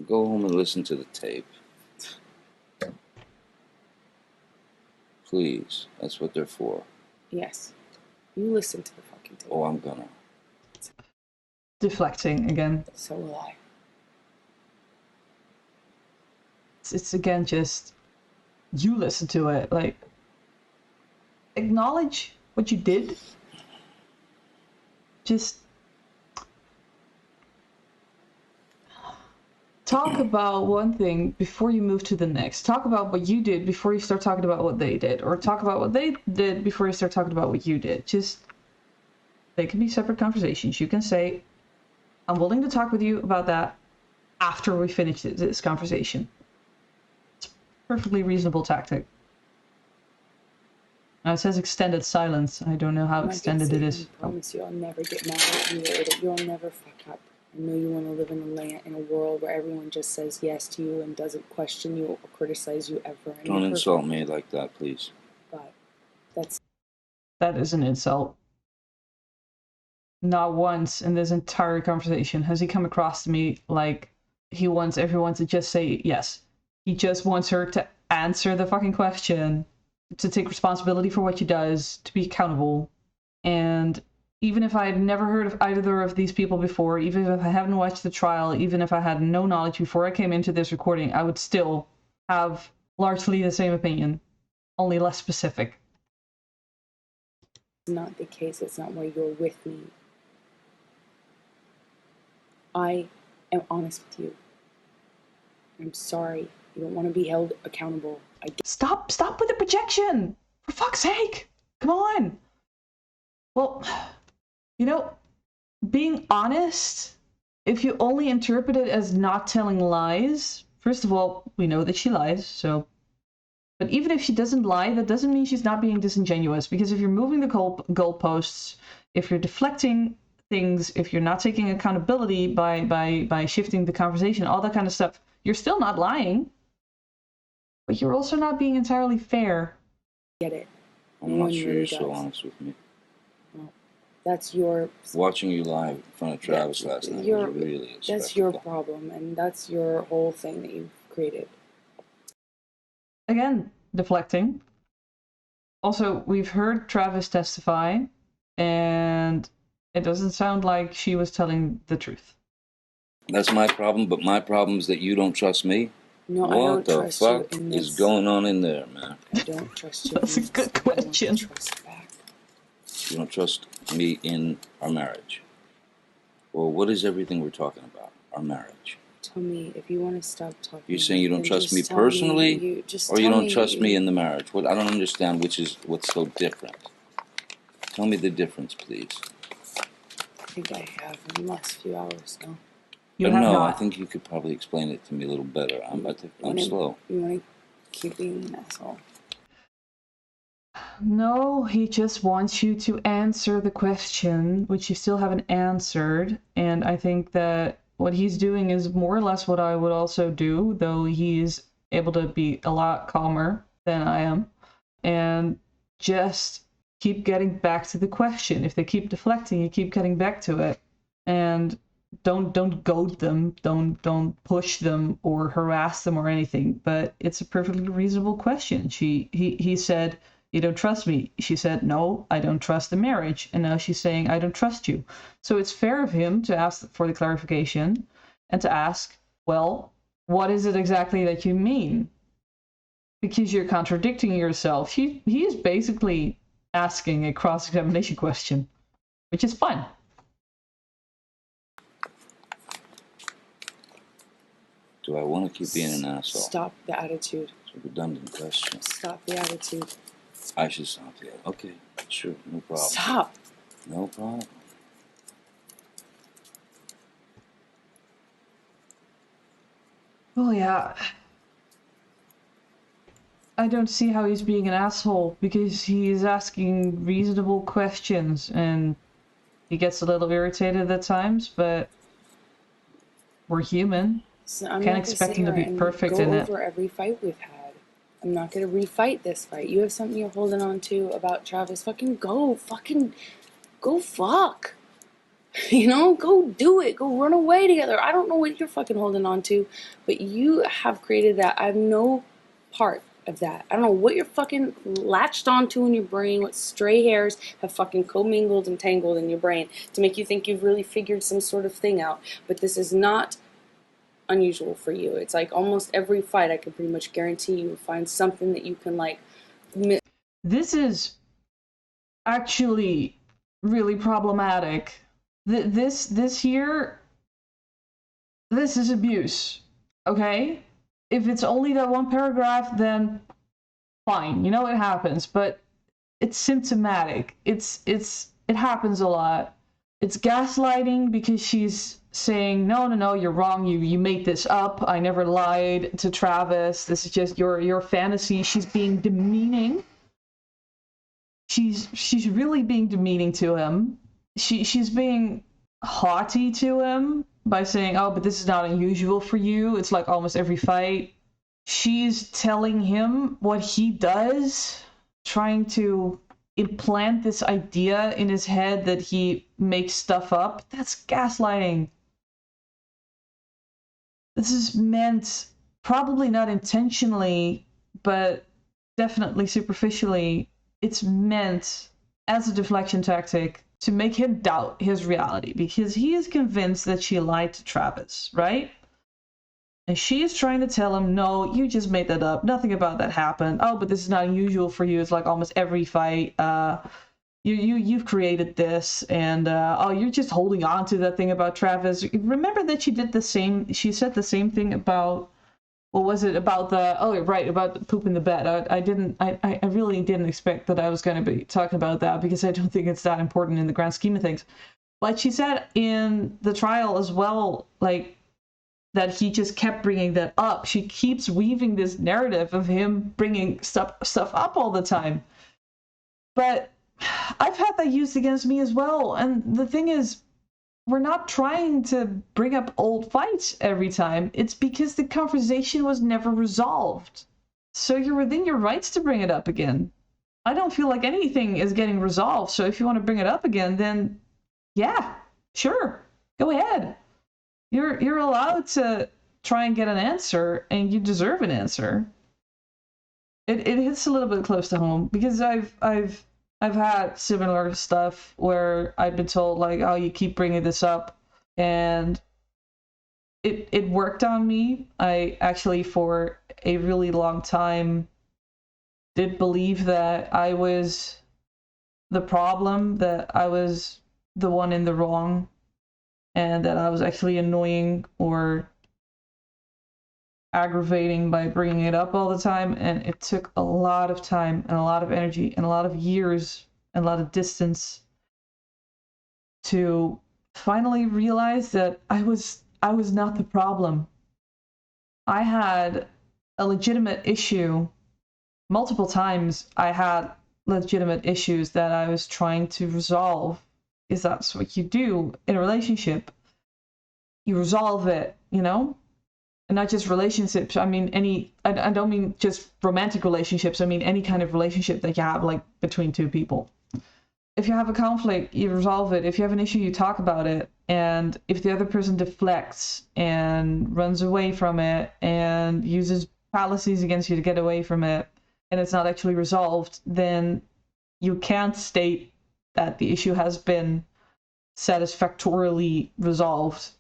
Go home and listen to the tape. Please. That's what they're for. Yes. You listen to the fucking tape. Oh, I'm gonna. Deflecting again. So will I. It's again just, you listen to it. Like, acknowledge what you did. Just talk about one thing before you move to the next. Talk about what you did before you start talking about what they did. Or talk about what they did before you start talking about what you did. Just, they can be separate conversations. You can say, I'm willing to talk with you about that after we finish this conversation. It's a perfectly reasonable tactic. Now it says extended silence. I don't know how extended it is. I promise you I'll never get mad at you, or that you'll never fuck up. I know you want to live in a world where everyone just says yes to you and doesn't question you or criticize you ever. Don't insult me like that, please. But that is an insult. Not once in this entire conversation has he come across to me like he wants everyone to just say yes. He just wants her to answer the fucking question, to take responsibility for what she does, to be accountable. And even if I had never heard of either of these people before, even if I haven't watched the trial, even if I had no knowledge before I came into this recording, I would still have largely the same opinion, only less specific. it's not the case. It's not why you're with me. I am honest with you. I'm sorry. You don't want to be held accountable. Stop with the projection! For fuck's sake! Come on! Well, you know, being honest, if you only interpret it as not telling lies, first of all, we know that she lies, so... But even if she doesn't lie, that doesn't mean she's not being disingenuous, because if you're moving the goalposts, if you're deflecting things, if you're not taking accountability by shifting the conversation, all that kind of stuff, you're still not lying. But you're also not being entirely fair. Get it. I'm not sure you're so honest with me. Well, that's your... Watching you live in front of Travis last night was really a That's your problem, and that's your whole thing that you've created. Again, deflecting. Also, we've heard Travis testify, and it doesn't sound like she was telling the truth. That's my problem, but my problem is that you don't trust me. No, I don't trust you. What the fuck is going on in there, man? I don't trust you. That's a good question. You don't trust me in our marriage. Well, what is everything we're talking about? Our marriage. Tell me if you want to stop talking. You're saying you don't trust me personally, or you don't trust me in the marriage? What I don't understand, what's so different. Tell me the difference, please. I think I have in the last few hours now. No, I think you could probably explain it to me a little better. I'm slow. You want to keep being an asshole? No, he just wants you to answer the question, which you still haven't answered. And I think that what he's doing is more or less what I would also do, though he's able to be a lot calmer than I am. And just keep getting back to the question. If they keep deflecting, you keep getting back to it. And don't goad them, don't push them or harass them or anything, but it's a perfectly reasonable question. He said, "You don't trust me." She said, "No, I don't trust the marriage." And now she's saying, "I don't trust you." So it's fair of him to ask for the clarification and to ask, well, what is it exactly that you mean? Because you're contradicting yourself. He is basically asking a cross-examination question, which is fun. Do I want to keep being an asshole? Stop the attitude. It's a redundant question. Stop the attitude. I should stop the attitude. Okay, sure, no problem. Stop. No problem. Well, yeah. I don't see how he's being an asshole, because he's asking reasonable questions, and he gets a little irritated at times, but we're human. So I'm Can't not expect him to be perfect in it. Go over every fight we've had. I'm not gonna refight this fight. You have something you're holding on to about Travis. Fucking go fuck. You know, go do it. Go run away together. I don't know what you're fucking holding on to, but you have created that. I have no part of that. I don't know what you're fucking latched onto in your brain, what stray hairs have fucking commingled and tangled in your brain to make you think you've really figured some sort of thing out. But this is not unusual for you. It's like almost every fight I can pretty much guarantee you will find something that you can like This is actually really problematic. This here, this is abuse, okay? If it's only that one paragraph, then fine, you know, it happens, but it's symptomatic. It happens a lot. It's gaslighting because she's saying, no, you're wrong, you made this up, I never lied to Travis, this is just your fantasy. She's being demeaning. She's really being demeaning to him. She's being haughty to him by saying, oh, but this is not unusual for you, it's like almost every fight. She's telling him what he does, trying to implant this idea in his head that he makes stuff up. That's gaslighting. This is meant, probably not intentionally, but definitely superficially, it's meant as a deflection tactic to make him doubt his reality, because he is convinced that she lied to Travis, right? And she is trying to tell him, no, you just made that up. Nothing about that happened. Oh, but this is not unusual for you. It's like almost every fight. you've created this, and oh, you're just holding on to that thing about Travis. Remember that she did the same. She said the same thing about, what was it, about the, oh right, about the poop in the bed. I really didn't expect that I was going to be talking about that, because I don't think it's that important in the grand scheme of things. But she said in the trial as well, like, that he just kept bringing that up. She keeps weaving this narrative of him bringing stuff up all the time. But I've had that used against me as well. And the thing is, we're not trying to bring up old fights every time. It's because the conversation was never resolved. So you're within your rights to bring it up again. I don't feel like anything is getting resolved. So if you want to bring it up again, then yeah, sure, go ahead. You're allowed to try and get an answer, and you deserve an answer. It hits a little bit close to home, because I've had similar stuff where I've been told, like, oh, you keep bringing this up, and it worked on me. I actually, for a really long time, did believe that I was the problem, that I was the one in the wrong, and that I was actually annoying or aggravating by bringing it up all the time. And it took a lot of time and a lot of energy and a lot of years and a lot of distance to finally realize that I was not the problem. I had a legitimate issue. Multiple times I had legitimate issues that I was trying to resolve, because that's what you do in a relationship. You resolve it, you know? And not just relationships. I mean, I don't mean just romantic relationships. I mean any kind of relationship that you have, like, between two people. If you have a conflict, you resolve it. If you have an issue, you talk about it. And if the other person deflects and runs away from it and uses fallacies against you to get away from it, and it's not actually resolved, then you can't state that the issue has been satisfactorily resolved.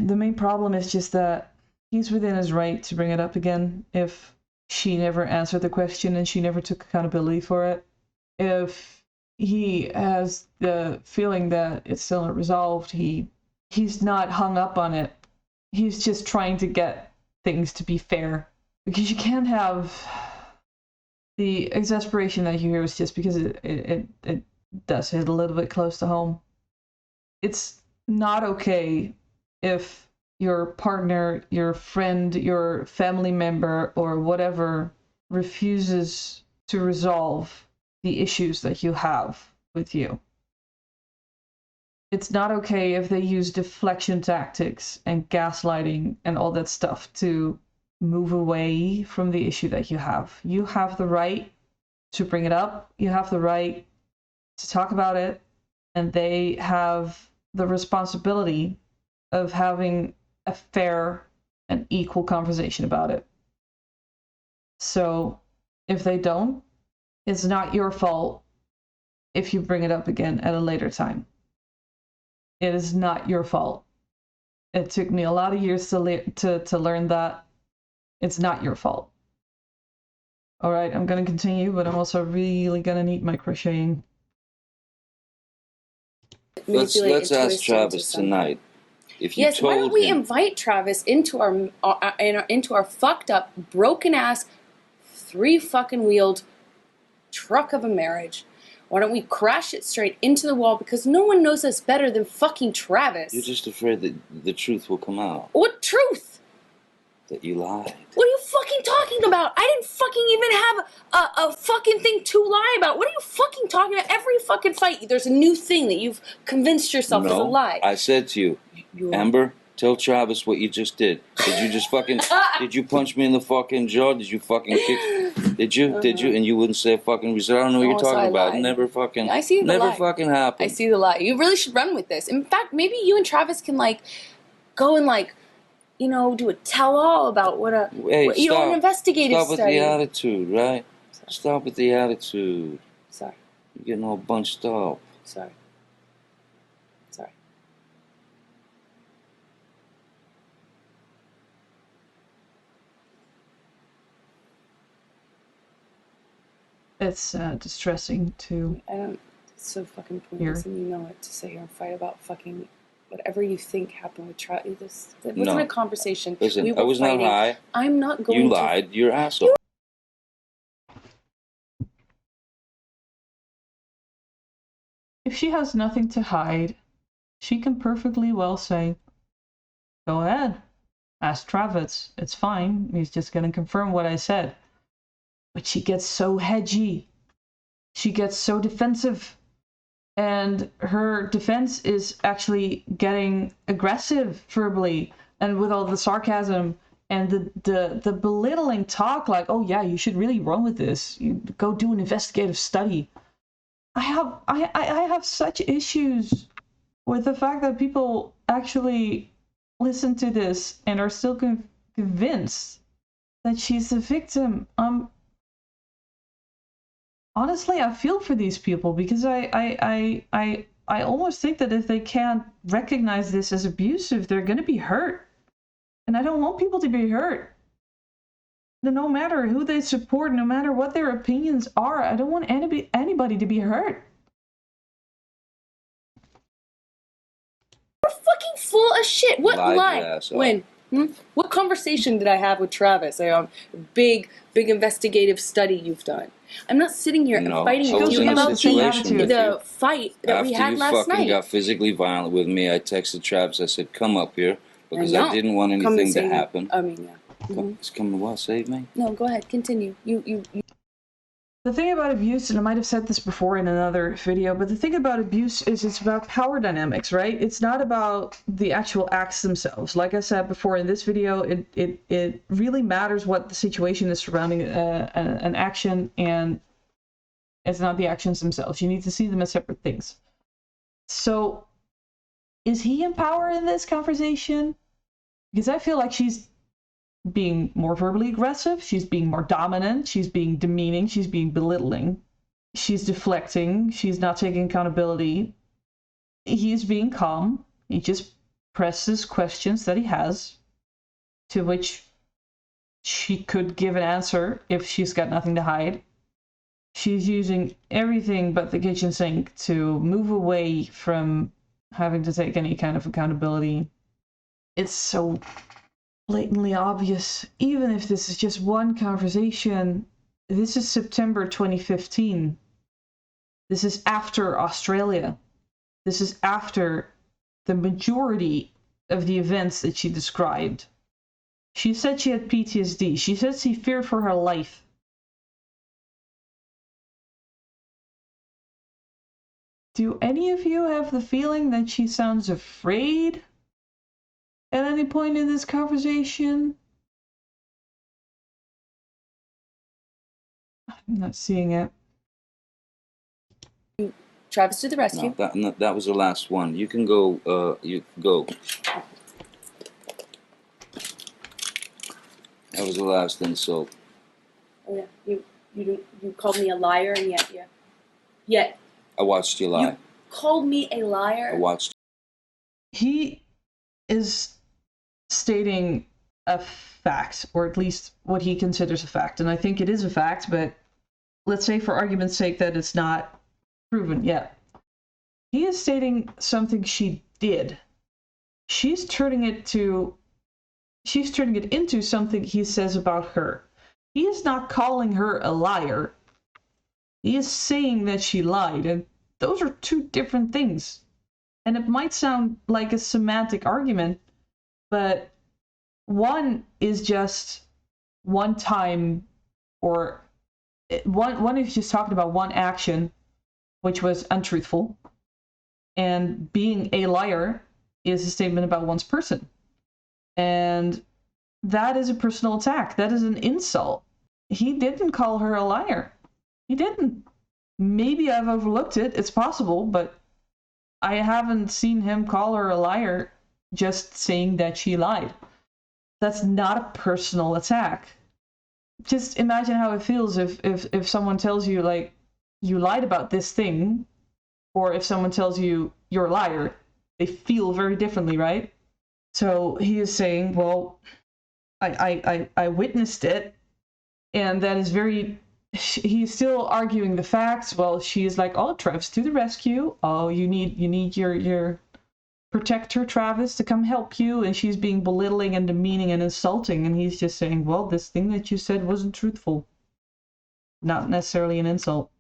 The main problem is just that he's within his right to bring it up again if she never answered the question and she never took accountability for it. If he has the feeling that it's still not resolved, he's not hung up on it. He's just trying to get things to be fair. Because you can't have the exasperation that you hear, is just because it does hit a little bit close to home. It's not okay if your partner, your friend, your family member, or whatever refuses to resolve the issues that you have with you. It's not okay if they use deflection tactics and gaslighting and all that stuff to move away from the issue that you have. You have the right to bring it up. You have the right to talk about it. And they have the responsibility of having a fair and equal conversation about it. So if they don't, it's not your fault if you bring it up again at a later time. It is not your fault. It took me a lot of years to learn that. It's not your fault. All right, I'm going to continue, but I'm also really going to need my crocheting. Let's ask Travis tonight. If you yes, told why don't we him, invite Travis into our fucked up, broken ass, 3 fucking wheeled truck of a marriage? Why don't we crash it straight into the wall? Because no one knows us better than fucking Travis. you're just afraid that the truth will come out. What truth? That you lied. What are you fucking talking about? I didn't fucking even have a fucking thing to lie about. What are you fucking talking about? Every fucking fight, there's a new thing that you've convinced yourself is a lie. I said to you, Amber, tell Travis what you just did. Did you just fucking, did you punch me in the fucking jaw? Did you fucking kick? Did you? Did you? And you wouldn't say fucking, I don't know what you're talking about. Lied. Never fucking, I see the never lie. fucking happened. I see the lie. You really should run with this. In fact, maybe you and Travis can, like, go and, like, you know, do a tell-all about what a, Hey, what, you know, an investigative stop with study. the attitude, right? Sorry. Stop with the attitude. Sorry. You're getting all bunched up. Sorry. Sorry. It's distressing to It's so fucking pointless, Here. and you know it, to sit here and fight about fucking whatever you think happened with Trout. This wasn't No. a conversation. Listen, we I were was fighting. not high. I'm not going You to. lied. You're asshole. If she has nothing to hide, she can perfectly well say, go ahead, ask Travis, it's fine, he's just gonna confirm what I said. But she gets so hedgy, she gets so defensive, and her defense is actually getting aggressive verbally, and with all the sarcasm and the belittling talk, like, oh yeah, you should really run with this, you go do an investigative study. I have such issues with the fact that people actually listen to this and are still convinced that she's the victim. Honestly, I feel for these people, because I almost think that if they can't recognize this as abusive, they're going to be hurt. And I don't want people to be hurt. No matter who they support, no matter what their opinions are, I don't want anybody to be hurt. You're fucking full of shit. What Lied lie? your ass off. When? What conversation did I have with Travis? Big investigative study you've done. I'm not sitting here and fighting I was you in a about situation with the you. fight that we had After you last fucking night. got physically violent with me, I texted Travis. I said, come up here, because I didn't want Come and anything to save me. happen. I mean, yeah. Come to what? Save me? No, go ahead. Continue. You. The thing about abuse, and I might have said this before in another video, but the thing about abuse is it's about power dynamics, right? It's not about the actual acts themselves. Like I said before in this video, it really matters what the situation is surrounding an action, and it's not the actions themselves. You need to see them as separate things. So, is he in power in this conversation? Because I feel like she's being more verbally aggressive, she's being more dominant, she's being demeaning, she's being belittling, she's deflecting, she's not taking accountability. He's being calm, he just presses questions that he has, to which she could give an answer if she's got nothing to hide. She's using everything but the kitchen sink to move away from having to take any kind of accountability. It's so blatantly obvious. Even if this is just one conversation, this is September 2015. This is after Australia. This is after the majority of the events that she described. She said she had PTSD. She said she feared for her life. Do any of you have the feeling that she sounds afraid at any point in this conversation? I'm not seeing it. Travis to the rescue. No, that was the last one. You can go. You go. That was the last insult. Oh yeah, you called me a liar, and yet I watched you lie. you called me a liar. I watched. He is stating a fact, or at least what he considers a fact, and I think it is a fact, but let's say for argument's sake that it's not proven yet. He is stating something she did. She's turning it into something he says about her. He is not calling her a liar. He is saying that she lied, and those are two different things. And it might sound like a semantic argument, but one is just one time, or one is just talking about one action, which was untruthful, and being a liar is a statement about one's person. And that is a personal attack. That is an insult. He didn't call her a liar. He didn't. Maybe I've overlooked it. It's possible, but I haven't seen him call her a liar, just saying that she lied. That's not a personal attack. Just imagine how it feels if someone tells you, like, you lied about this thing, or if someone tells you you're a liar. They feel very differently, right? So he is saying, well, I witnessed it, and that is very he's still arguing the facts. Well, she's like, oh, Travis to the rescue. Oh, you need your protector Travis to come help you, and she's being belittling and demeaning and insulting, and he's just saying, well, this thing that you said wasn't truthful. Not necessarily an insult.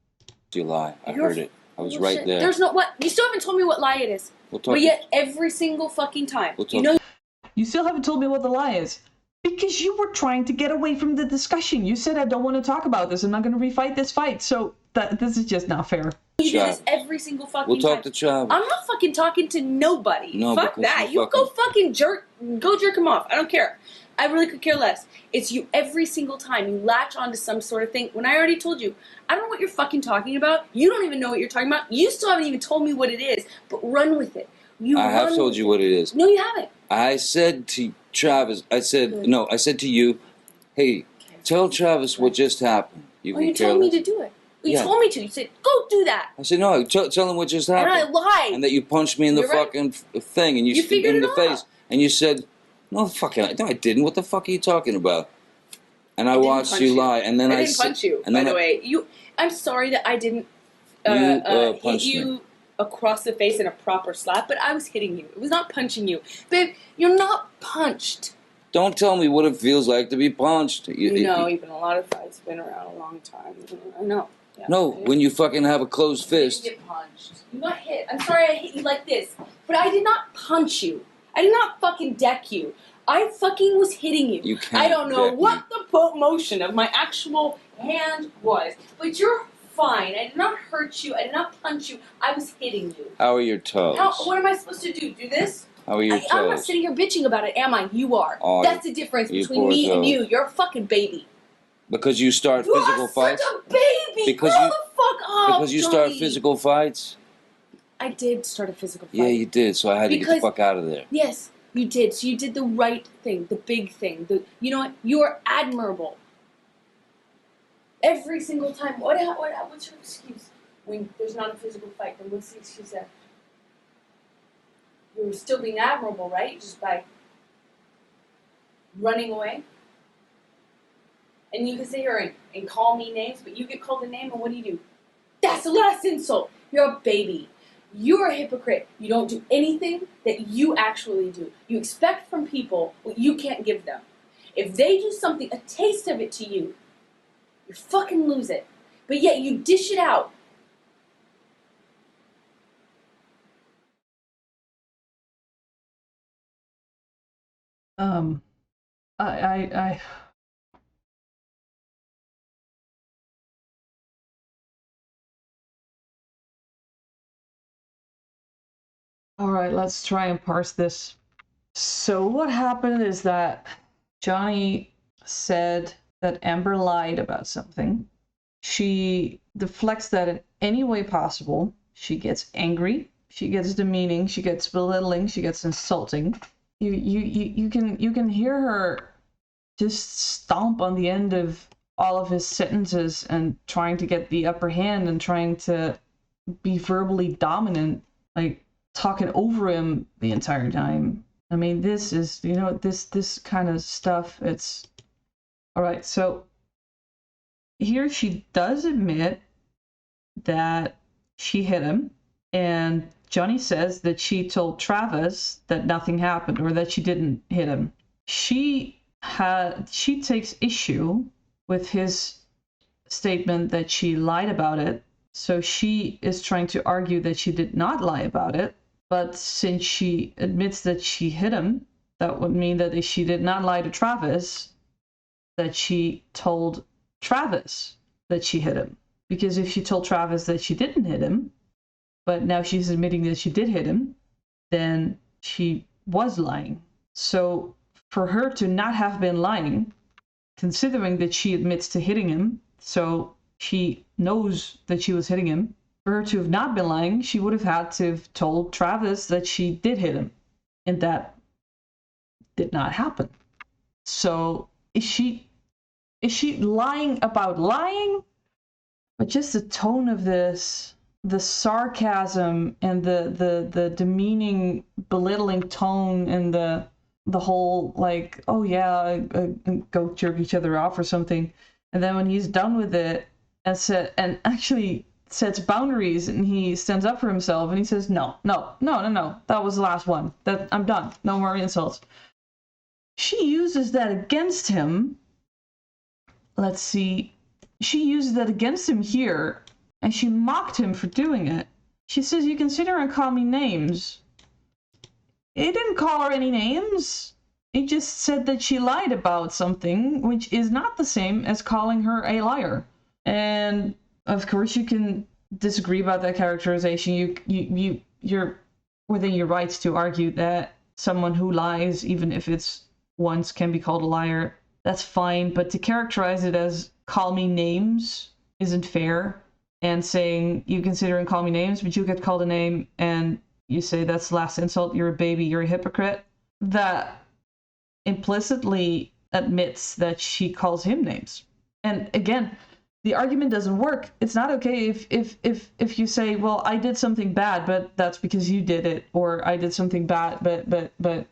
You lie. I heard it. I was right there. There's no what. You still haven't told me what lie it is. But yet every single fucking time, you know. You still haven't told me what the lie is. Because you were trying to get away from the discussion. You said, I don't want to talk about this. I'm not going to refight this fight. So this is just not fair. You do this every single fucking time. We'll talk to Travis. I'm not fucking talking to nobody. No, fuck that. You go fucking jerk him off. I don't care. I really could care less. It's you every single time. You latch onto some sort of thing. When I already told you, I don't know what you're fucking talking about. You don't even know what you're talking about. You still haven't even told me what it is. But run with it. I have told you what it is. No, you haven't. I said to Travis, I said to you, hey, tell Travis what just happened. You told me to do it. You told me to. You said, go do that. I said, no, tell him what just happened. And I lied. And that you punched me in the fucking thing. And you figured in the it face. And you said, no, I didn't. What the fuck are you talking about? And I watched you lie. And then I didn't punch you, by the way. I'm sorry that I didn't hit you across the face in a proper slap, but I was hitting you. It was not punching you. Babe, you're not punched. Don't tell me what it feels like to be punched. You've been a lot of fights, been around a long time. I know. Yeah, no, when you fucking have a closed fist. You get punched. You got hit. I'm sorry I hit you like this, but I did not punch you. I did not fucking deck you. I fucking was hitting you. You can't. I don't know what the motion of my actual hand was, but you're fine. I did not hurt you. I did not punch you. I was hitting you. How are your toes? What am I supposed to do? Do this? How are your toes? I'm not sitting here bitching about it, am I? You are. Oh, that's the difference between me and you. You're a fucking baby. Because you start physical fights? You're such a baby! Grow the fuck up, Because you start physical fights? I did start a physical fight. Yeah, you did, so I had to get the fuck out of there. Yes, you did. So you did the right thing, the big thing. You know what? You are admirable. Every single time. What's your excuse? When there's not a physical fight, then what's the excuse there? You're still being admirable, right? Just by running away? And you can sit here and call me names, but you get called a name, and what do? That's the last insult. You're a baby. You're a hypocrite. You don't do anything that you actually do. You expect from people what you can't give them. If they do something, a taste of it to you, you fucking lose it. But yet you dish it out. All right, let's try and parse this. So what happened is that Johnny said that Amber lied about something. She deflects that in any way possible. She gets angry. She gets demeaning. She gets belittling. She gets insulting. You can hear her just stomp on the end of all of his sentences and trying to get the upper hand and trying to be verbally dominant, like talking over him the entire time. I mean, this is, this kind of stuff, it's... All right, so here she does admit that she hit him, and Johnny says that she told Travis that nothing happened or that she didn't hit him. She takes issue with his statement that she lied about it, so she is trying to argue that she did not lie about it. But since she admits that she hit him, that would mean that if she did not lie to Travis, that she told Travis that she hit him. Because if she told Travis that she didn't hit him, but now she's admitting that she did hit him, then she was lying. So for her to not have been lying, considering that she admits to hitting him, so she knows that she was hitting him, for her to have not been lying, she would have had to have told Travis that she did hit him. And that did not happen. So is she lying about lying? But just the tone of this, the sarcasm and the demeaning, belittling tone and the whole like, oh yeah, go jerk each other off or something. And then when he's done with it, and actually sets boundaries, and he stands up for himself, and he says, no, that was the last one. That I'm done. No more insults. She uses that against him. Let's see. She uses that against him here, and she mocked him for doing it. She says, you can sit here and call me names. He didn't call her any names. He just said that she lied about something, which is not the same as calling her a liar. And of course, you can disagree about that characterization. You're within your rights to argue that someone who lies, even if it's once, can be called a liar. That's fine, but to characterize it as call me names isn't fair. And saying you consider and call me names, but you get called a name and you say that's the last insult, you're a baby, you're a hypocrite. That implicitly admits that she calls him names. And again, the argument doesn't work. It's not okay if you say, well, I did something bad, but that's because you did it, or I did something bad, but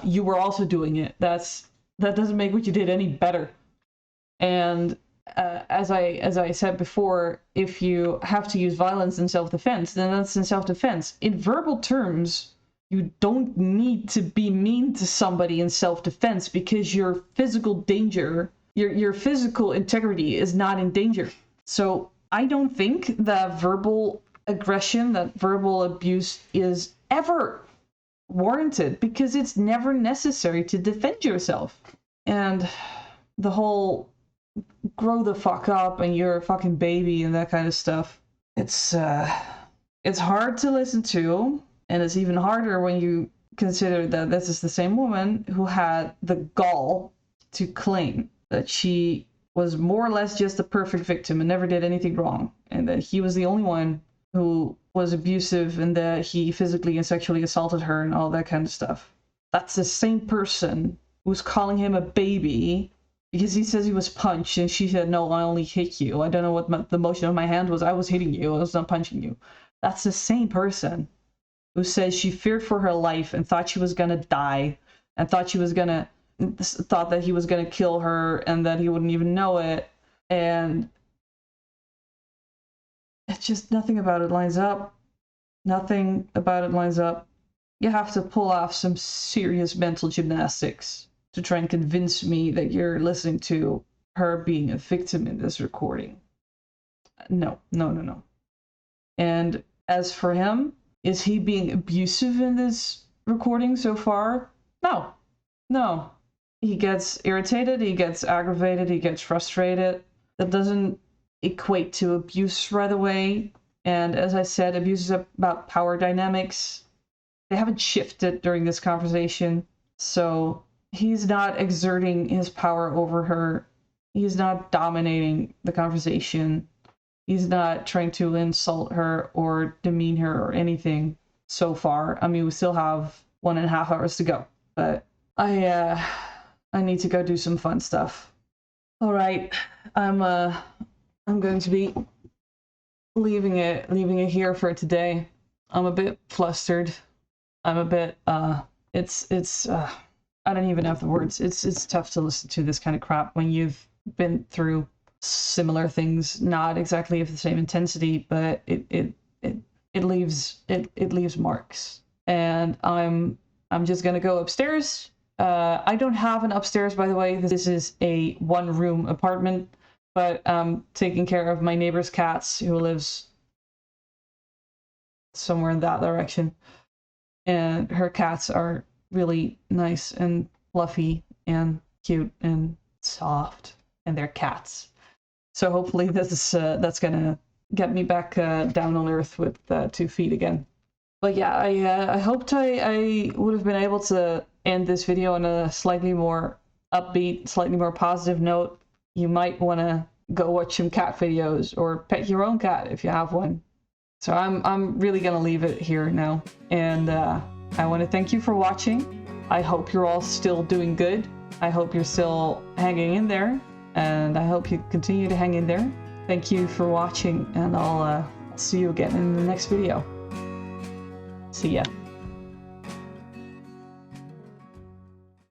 you were also doing it. That doesn't make what you did any better. And as I said before, if you have to use violence in self-defense, then that's in self-defense. In verbal terms, you don't need to be mean to somebody in self-defense because your physical danger, your physical integrity is not in danger. So I don't think that verbal aggression, that verbal abuse is ever warranted because it's never necessary to defend yourself. And the whole grow the fuck up and you're a fucking baby and that kind of stuff. It's hard to listen to, and it's even harder when you consider that this is the same woman who had the gall to claim that she was more or less just a perfect victim and never did anything wrong, and that he was the only one who was abusive and that he physically and sexually assaulted her and all that kind of stuff. That's the same person who's calling him a baby because he says he was punched, and she said, no, I only hit you. I don't know what the motion of my hand was. I was hitting you. I was not punching you. That's the same person who says she feared for her life and thought she was going to die and thought that he was going to kill her and that he wouldn't even know it. And it's just nothing about it lines up. Nothing about it lines up. You have to pull off some serious mental gymnastics to try and convince me that you're listening to her being a victim in this recording. No. And as for him, is he being abusive in this recording so far? No. He gets irritated, he gets aggravated, he gets frustrated. That doesn't equate to abuse right away. And as I said, abuse is about power dynamics. They haven't shifted during this conversation, so he's not exerting his power over her. He's not dominating the conversation. He's not trying to insult her or demean her or anything so far. I mean, we still have 1.5 hours to go, but I need to go do some fun stuff. All right, I'm going to be leaving it here for today. I'm a bit flustered. I'm a bit I don't even have the words. It's tough to listen to this kind of crap when you've been through similar things, not exactly of the same intensity, but it leaves marks. And I'm just gonna go upstairs. I don't have an upstairs, by the way. This is a 1-room apartment, but I'm taking care of my neighbor's cats who lives somewhere in that direction. And her cats are really nice and fluffy and cute and soft, and they're cats. So hopefully that's gonna get me back down on earth with 2 feet again. But yeah, I hoped I would have been able to end this video on a slightly more upbeat, slightly more positive note. You might want to go watch some cat videos or pet your own cat if you have one. So I'm really gonna leave it here now, and I want to thank you for watching. I hope you're all still doing good. I hope you're still hanging in there, and I hope you continue to hang in there. Thank you for watching, and I'll see you again in the next video. See ya.